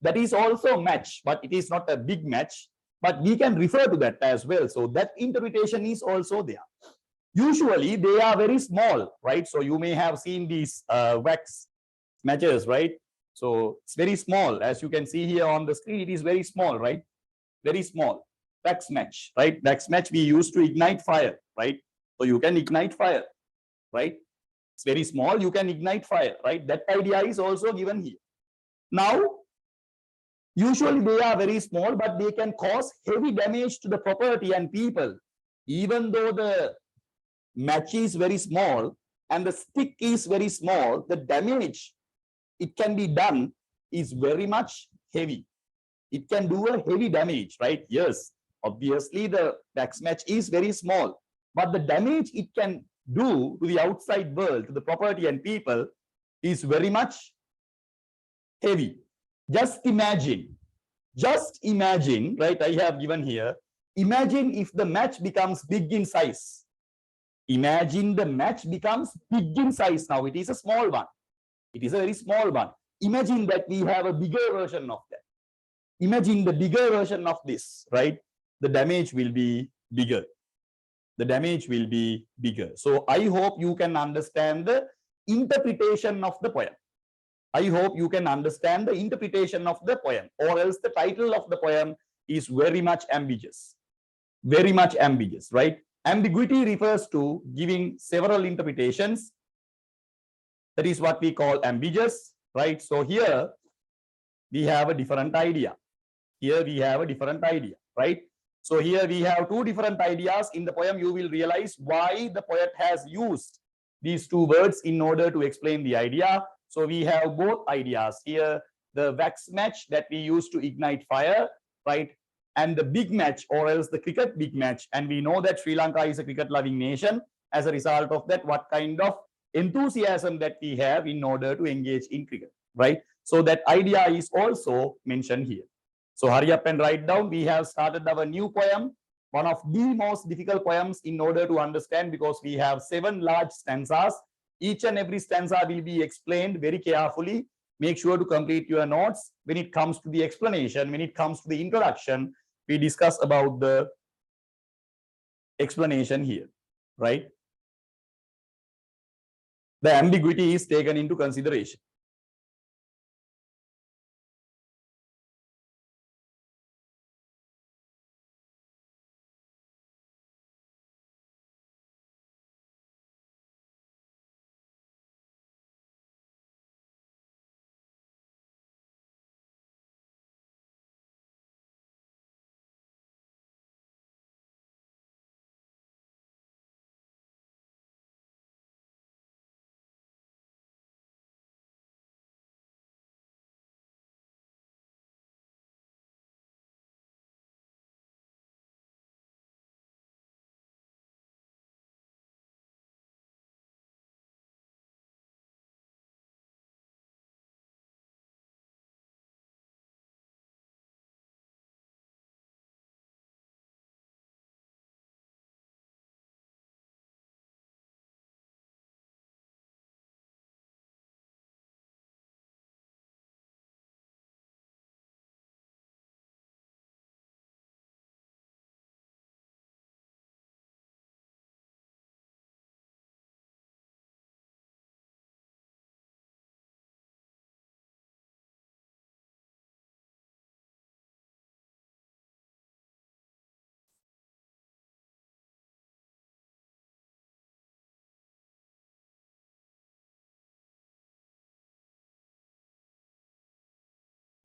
That is also match, but it is not a big match. But we can refer to that as well. So that interpretation is also there. Usually they are very small, right? So you may have seen these wax matches, right? So it's very small. As you can see here on the screen, it is very small, right? Very small. Wax match, right? Wax match we use to ignite fire, right? So you can ignite fire, right? It's very small, you can ignite fire, right? That idea is also given here. Now, usually they are very small, but they can cause heavy damage to the property and people. Even though the match is very small and the stick is very small, the damage it can be done is very much heavy. It can do a heavy damage, right? Yes, obviously the wax match is very small, but the damage it can do to the outside world, to the property and people, is very much heavy. Just imagine, right? I have given here. Imagine if the match becomes big in size. Imagine the match becomes big in size now. It is a small one. It is a very small one. Imagine that we have a bigger version of that. Imagine the bigger version of this, right? The damage will be bigger. The damage will be bigger. So I hope you can understand the interpretation of the poem. I hope you can understand the interpretation of the poem, or else the title of the poem is very much ambiguous. Very much ambiguous, right? Ambiguity refers to giving several interpretations. That is what we call ambiguous, right? So here we have a different idea. Here we have a different idea, right? So here we have two different ideas in the poem. You will realize why the poet has used these two words in order to explain the idea. So we have both ideas here, the wax match that we use to ignite fire, right? And the big match, or else the cricket big match. And we know that Sri Lanka is a cricket loving nation. As a result of that, what kind of enthusiasm that we have in order to engage in cricket, right? So that idea is also mentioned here. So hurry up and write down. We have started our new poem, one of the most difficult poems in order to understand, because we have 7 large stanzas. Each and every stanza will be explained very carefully. Make sure to complete your notes. When it comes to the explanation, when it comes to the introduction, we discuss about the explanation here, right? The ambiguity is taken into consideration.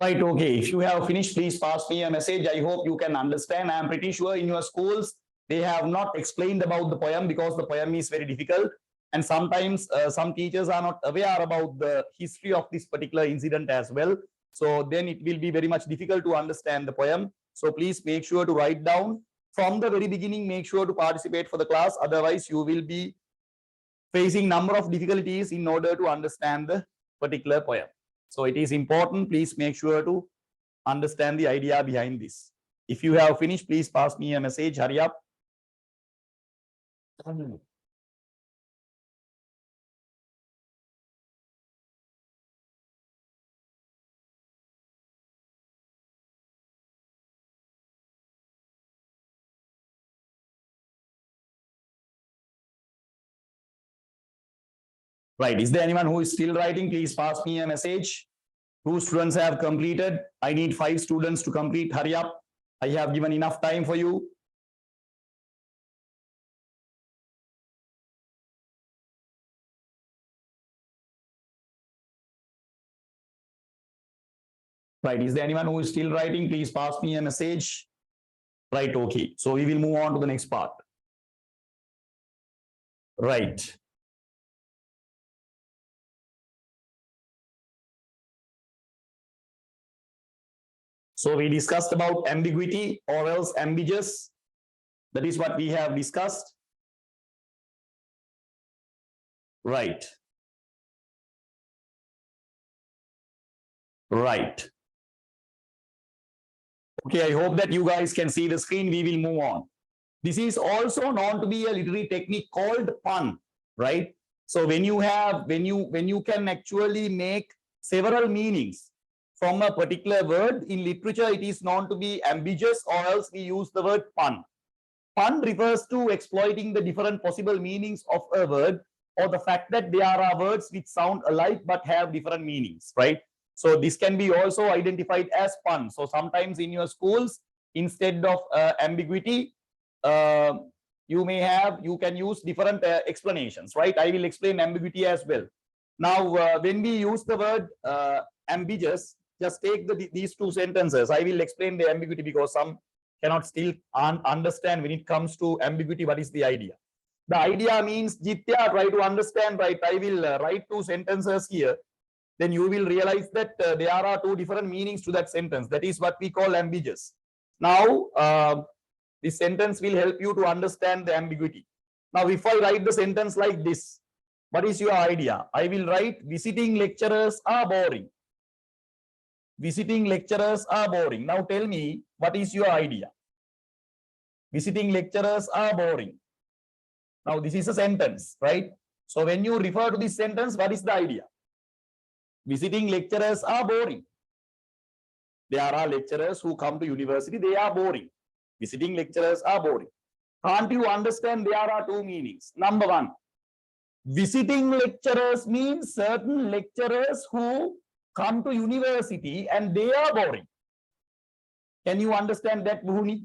Right, okay. If you have finished, please pass me a message. I hope you can understand. I am pretty sure in your schools, they have not explained about the poem because the poem is very difficult. And sometimes some teachers are not aware about the history of this particular incident as well. So then it will be very much difficult to understand the poem. So please make sure to write down from the very beginning. Make sure to participate for the class. Otherwise, you will be facing number of difficulties in order to understand the particular poem. So it is important. Please make sure to understand the idea behind this. If you have finished, please pass me a message. Hurry up. Right. Is there anyone who is still writing? Please pass me a message. 2 students have completed. I need 5 students to complete. Hurry up. I have given enough time for you. Right. Is there anyone who is still writing? Please pass me a message. Right. Okay. So we will move on to the next part. Right. So we discussed about ambiguity or else ambiguous. That is what we have discussed. Right. Right. Okay, I hope that you guys can see the screen. We will move on. This is also known to be a literary technique called pun, right? So when you can actually make several meanings from a particular word in literature, it is known to be ambiguous, or else we use the word pun. Pun refers to exploiting the different possible meanings of a word, or the fact that there are words which sound alike but have different meanings, right? So this can be also identified as pun. So sometimes in your schools, instead of ambiguity, you can use different explanations, right? I will explain ambiguity as well. Now, when we use the word ambiguous, just take these 2 sentences. I will explain the ambiguity because some cannot still understand when it comes to ambiguity. What is the idea? The idea means, Jitya, try to understand, right? I will write 2 sentences here. Then you will realize that there are 2 different meanings to that sentence. That is what we call ambiguous. Now, this sentence will help you to understand the ambiguity. Now, if I write the sentence like this, what is your idea? I will write, visiting lecturers are boring. Visiting lecturers are boring. Now tell me, what is your idea? Visiting lecturers are boring. Now this is a sentence, right? So when you refer to this sentence, what is the idea? Visiting lecturers are boring. There are lecturers who come to university, they are boring. Visiting lecturers are boring. Can't you understand there are 2 meanings? Number 1, visiting lecturers means certain lecturers who come to university and they are boring. Can you understand that, Bhumi?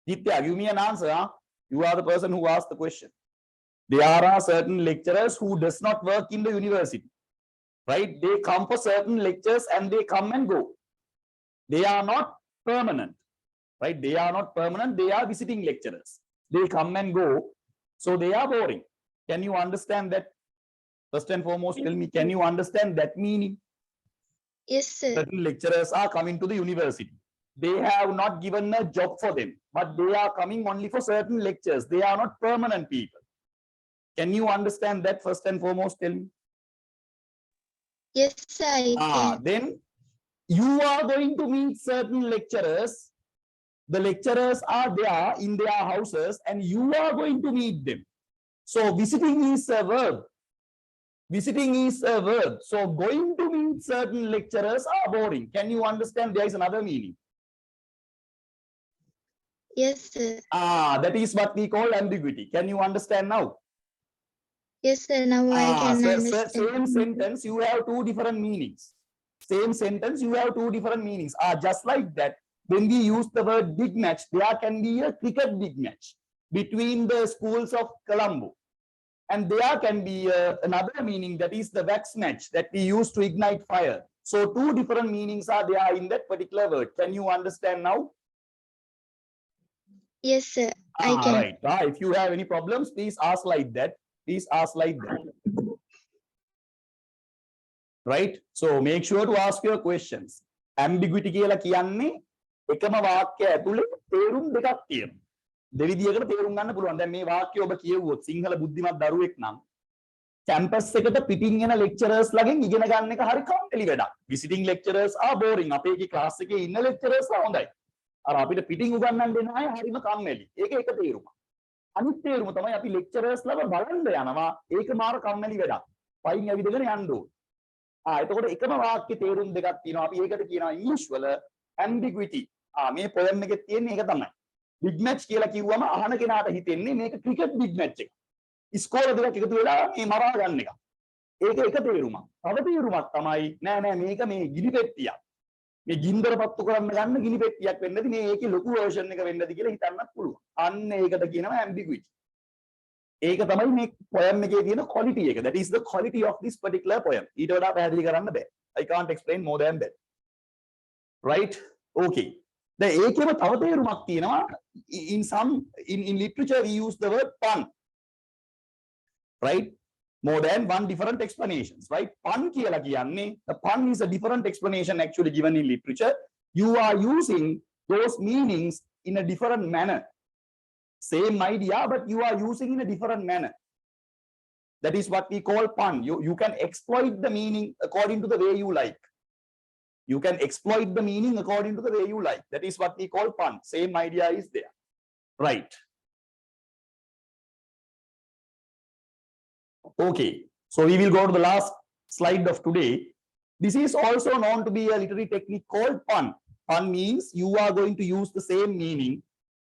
Nitya, give me an answer. Huh? You are the person who asked the question. There are certain lecturers who does not work in the university, right? They come for certain lectures and they come and go. They are not permanent, right? They are not permanent. They are visiting lecturers. They come and go. So they are boring. Can you understand that? First and foremost, tell me, can you understand that meaning? Yes, sir. Certain lecturers are coming to the university. They have not given a job for them, but they are coming only for certain lectures. They are not permanent people. Can you understand that first and foremost? Tell me. Yes, sir, I can. Then you are going to meet certain lecturers. The lecturers are there in their houses and you are going to meet them. So visiting is a verb. Visiting is a verb. So going to meet certain lecturers are boring. Can you understand? There is another meaning. Yes, sir. That is what we call ambiguity. Can you understand now? Yes, sir. Now I can understand. Same sentence, you have 2 different meanings. Same sentence, you have 2 different meanings. Just like that, when we use the word big match, there can be a cricket big match between the schools of Colombo. And there can be another meaning, that is the wax match that we use to ignite fire. So 2 different meanings are there in that particular word. Can you understand now? Yes, sir. I can. Right. If you have any problems, please ask like that. Please ask like that. Right. So make sure to ask your questions. ambiguity කියලා කියන්නේ එකම වාක්‍ය ඇතුලේ තේරුම් දෙකක් තියෙනවා. දෙවිදියකට තේරුම් ගන්න පුළුවන්. දැන් මේ වාක්‍ය ඔබ කියවුවොත් සිංහල බුද්ධිමත් දරුවෙක් නම් කැම්පස් එකට පිටින් එන ලෙක්චරර්ස් ළගෙන් ඉගෙන ගන්න එක හරි කම්මැලි වැඩක්. visiting lecturers are boring. අපේ ක්ලාස් එකේ ඉන්න lecturers ලා හොඳයි. අර අපිට පිටින් උගන්වන්න දෙන අය හරිම කම්මැලි. ඒක එක තේරුමක්. අනිත් තේරුම තමයි අපි lecturers ලාව බලන්න යනවා. ඒක මාර කම්මැලි වැඩක්. පයින් ඇවිදගෙන යන්න ඕන. එතකොට එකම වාක්‍ය තේරුම් දෙකක් තියෙනවා. අපි ඒකට කියනවා ඉංග්‍රීසි වල ambiguity. මේ poem එකේ තියෙන එක තමයි. big match කියලා කිව්වම අහන කෙනාට හිතෙන්නේ මේක ක්‍රිකට් big match එක. ස්කෝර දෙකක් එකතු වෙලා මේ මරා ගන්න එක. ඒක එක තේරුමක්. තව තේරුමක් තමයි නෑ මේක මේ ගිනි පෙට්ටියක්. මේ ගින්දර පත්තු කරන්න ගන්න ගිනි පෙට්ටියක් වෙන්නද මේ ඒකේ ලොකු version එක වෙන්නද කියලා හිතන්නත් පුළුවන්. අන්න ඒකට කියනවා ambiguity. ඒක තමයි මේ poem එකේ තියෙන quality එක. That is the quality of this particular poem. ඊට වඩා පැහැදිලි කරන්න බෑ. I can't explain more than that. Right? Okay. දැන් ඒකේම තව තේරුමක් තියෙනවා. In literature we use the word pun. Right? More than one different explanations. Right? Pun කියලා කියන්නේ, the pun is a different explanation actually given in literature. You are using those meanings in a different manner. Same idea, but you are using in a different manner. That is what we call pun. You can exploit the meaning according to the way you like. You can exploit the meaning according to the way you like. That is what we call pun. Same idea is there. Right. Okay. So we will go to the last slide of today. This is also known to be a literary technique called pun. Pun means you are going to use the same meaning,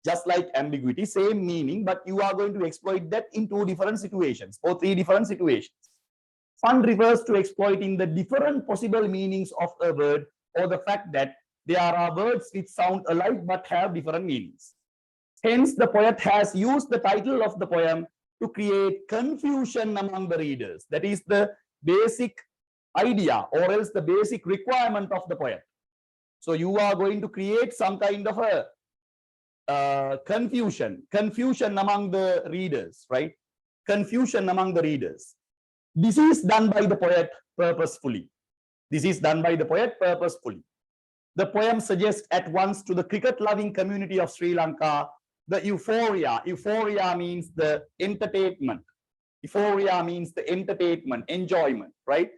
just like ambiguity, same meaning, but you are going to exploit that in two different situations or three different situations. Pun refers to exploiting the different possible meanings of a word or the fact that there are words which sound alike but have different meanings. Hence, the poet has used the title of the poem to create confusion among the readers. That is the basic idea or else the basic requirement of the poet. So you are going to create some kind of a confusion among the readers, right? Confusion among the readers. This is done by the poet purposefully. This is done by the poet purposefully. The poem suggests at once to the cricket-loving community of Sri Lanka the euphoria. Euphoria means the entertainment. Euphoria means the entertainment, enjoyment, right?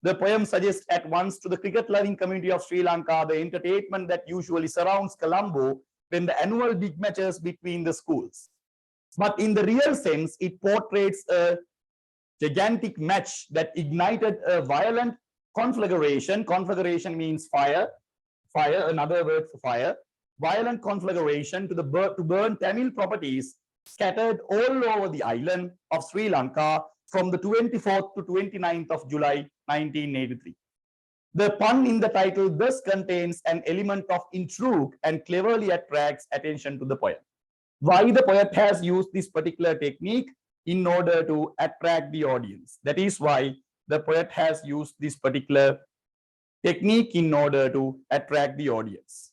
The poem suggests at once to the cricket-loving community of Sri Lanka the entertainment that usually surrounds Colombo when the annual big matches between the schools. But in the real sense, it portrays a gigantic match that ignited a violent conflagration. Conflagration means fire, another word for fire. Violent conflagration to burn Tamil properties scattered all over the island of Sri Lanka from the 24th to 29th of July 1983. The pun in the title thus contains an element of intrigue and cleverly attracts attention to the poem. Why the poet has used this particular technique? In order to attract the audience. That is why the poet has used this particular technique in order to attract the audience.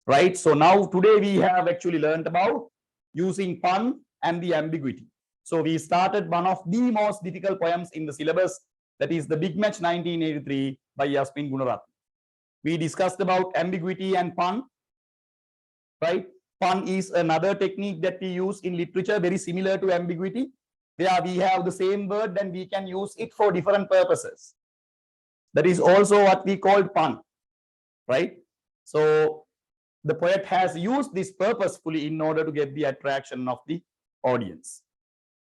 Right? So now today we have actually learned about using pun and the ambiguity. So we started one of the most difficult poems in the syllabus, that is the Big Match 1983 by Yasmine Gunarathne. We discussed about ambiguity and pun, right? Pun is another technique that we use in literature, very similar to ambiguity. There we have the same word and we can use it for different purposes. That is also what we call pun, right? So the poet has used this purposefully in order to get the attraction of the audience.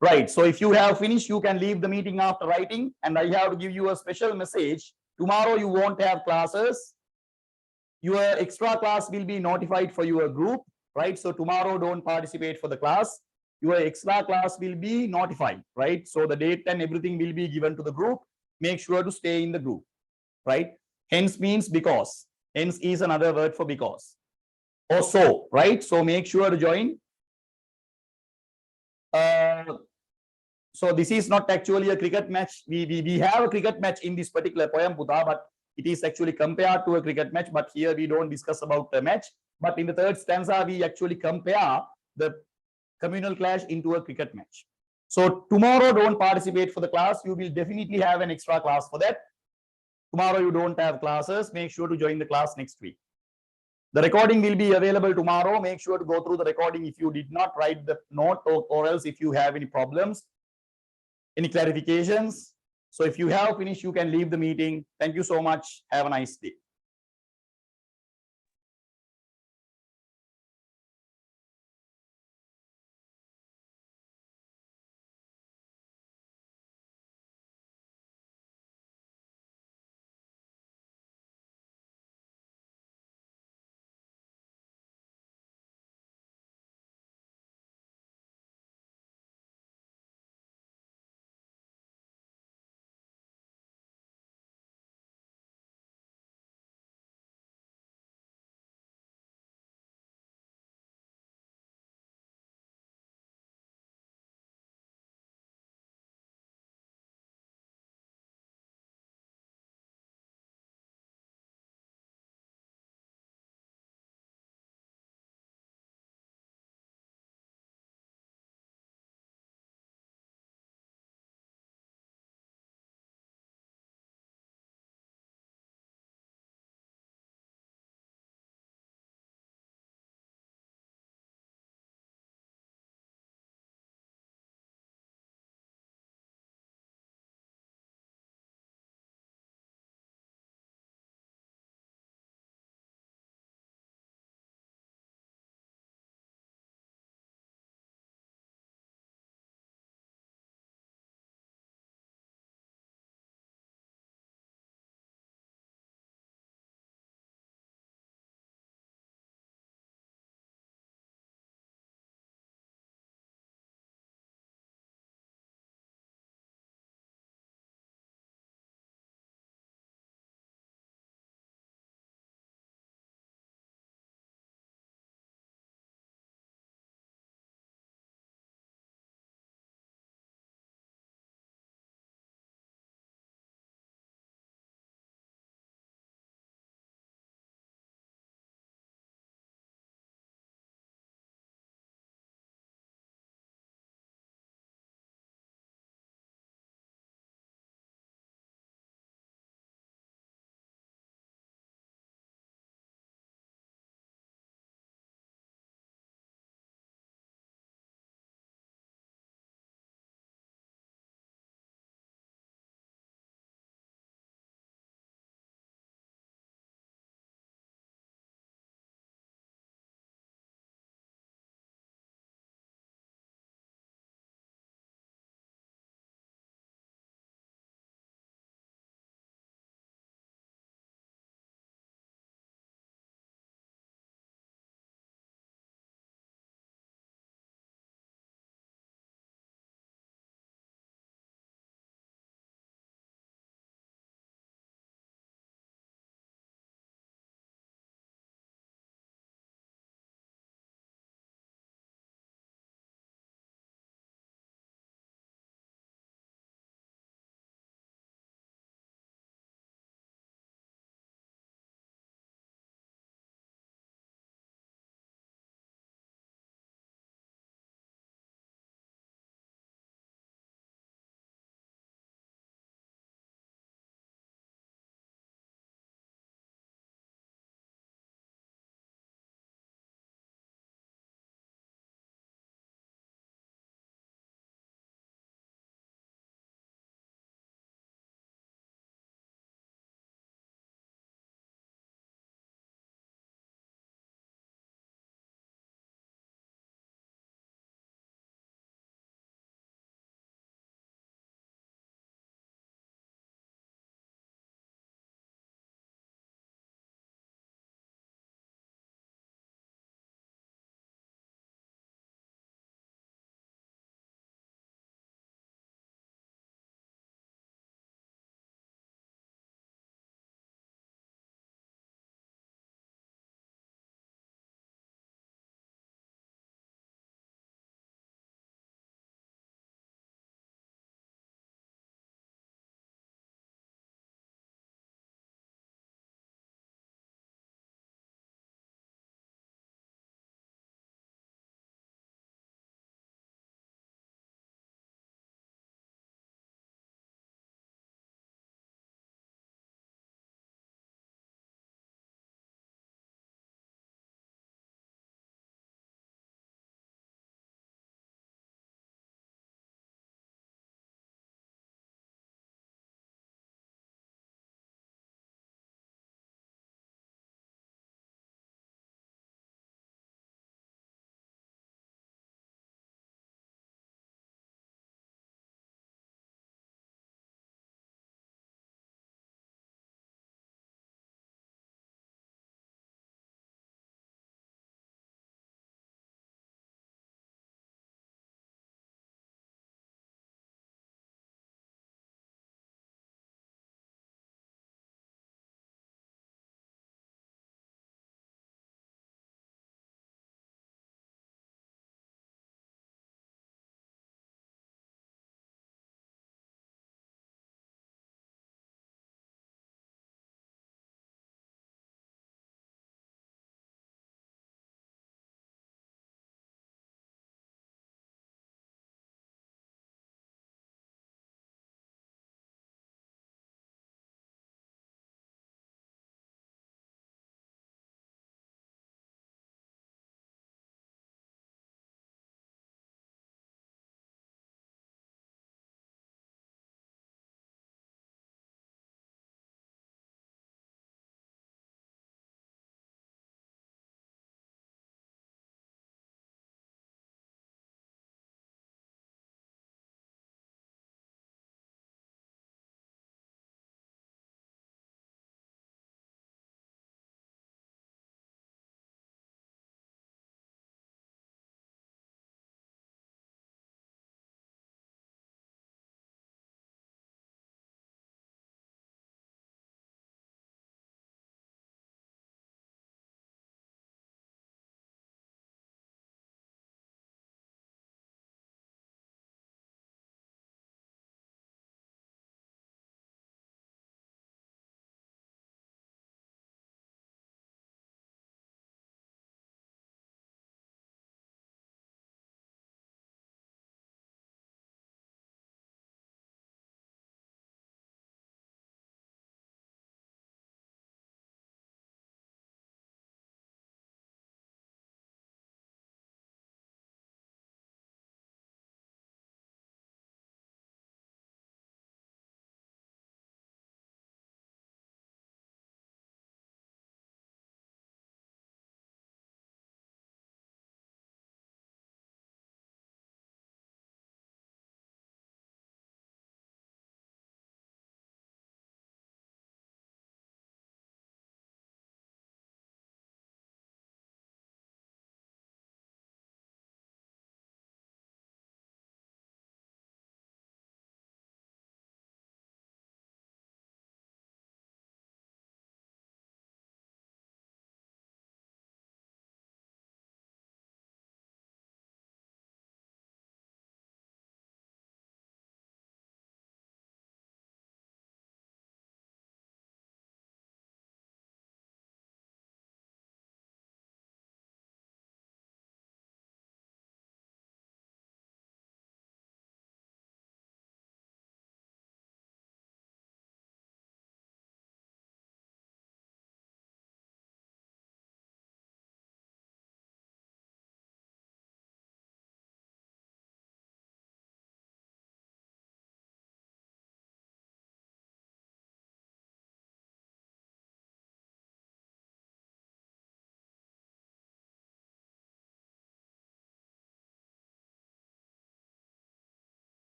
Right. So if you have finished, you can leave the meeting after writing. And I have to give you a special message. Tomorrow you won't have classes. Your extra class will be notified for your group. Right? So tomorrow don't participate for the class. Your extra class will be notified. Right? So the date and everything will be given to the group. Make sure to stay in the group. Right? Hence means because. Hence is another word for because. Or so. Right? So make sure to join. So this is not actually a cricket match. We have a cricket match in this particular poem, Puta, but it is actually compared to a cricket match. But here we don't discuss about the match. But in the third stanza, we actually compare the communal clash into a cricket match. So tomorrow, don't participate for the class. You will definitely have an extra class for that. tomorrow you don't have classes, make sure to join the class next week. The recording will be available tomorrow. Make sure to go through the recording if you did not write the note, or else if you have any problems, any clarifications. So if you have finished, you can leave the meeting. Thank you so much. Have a nice day.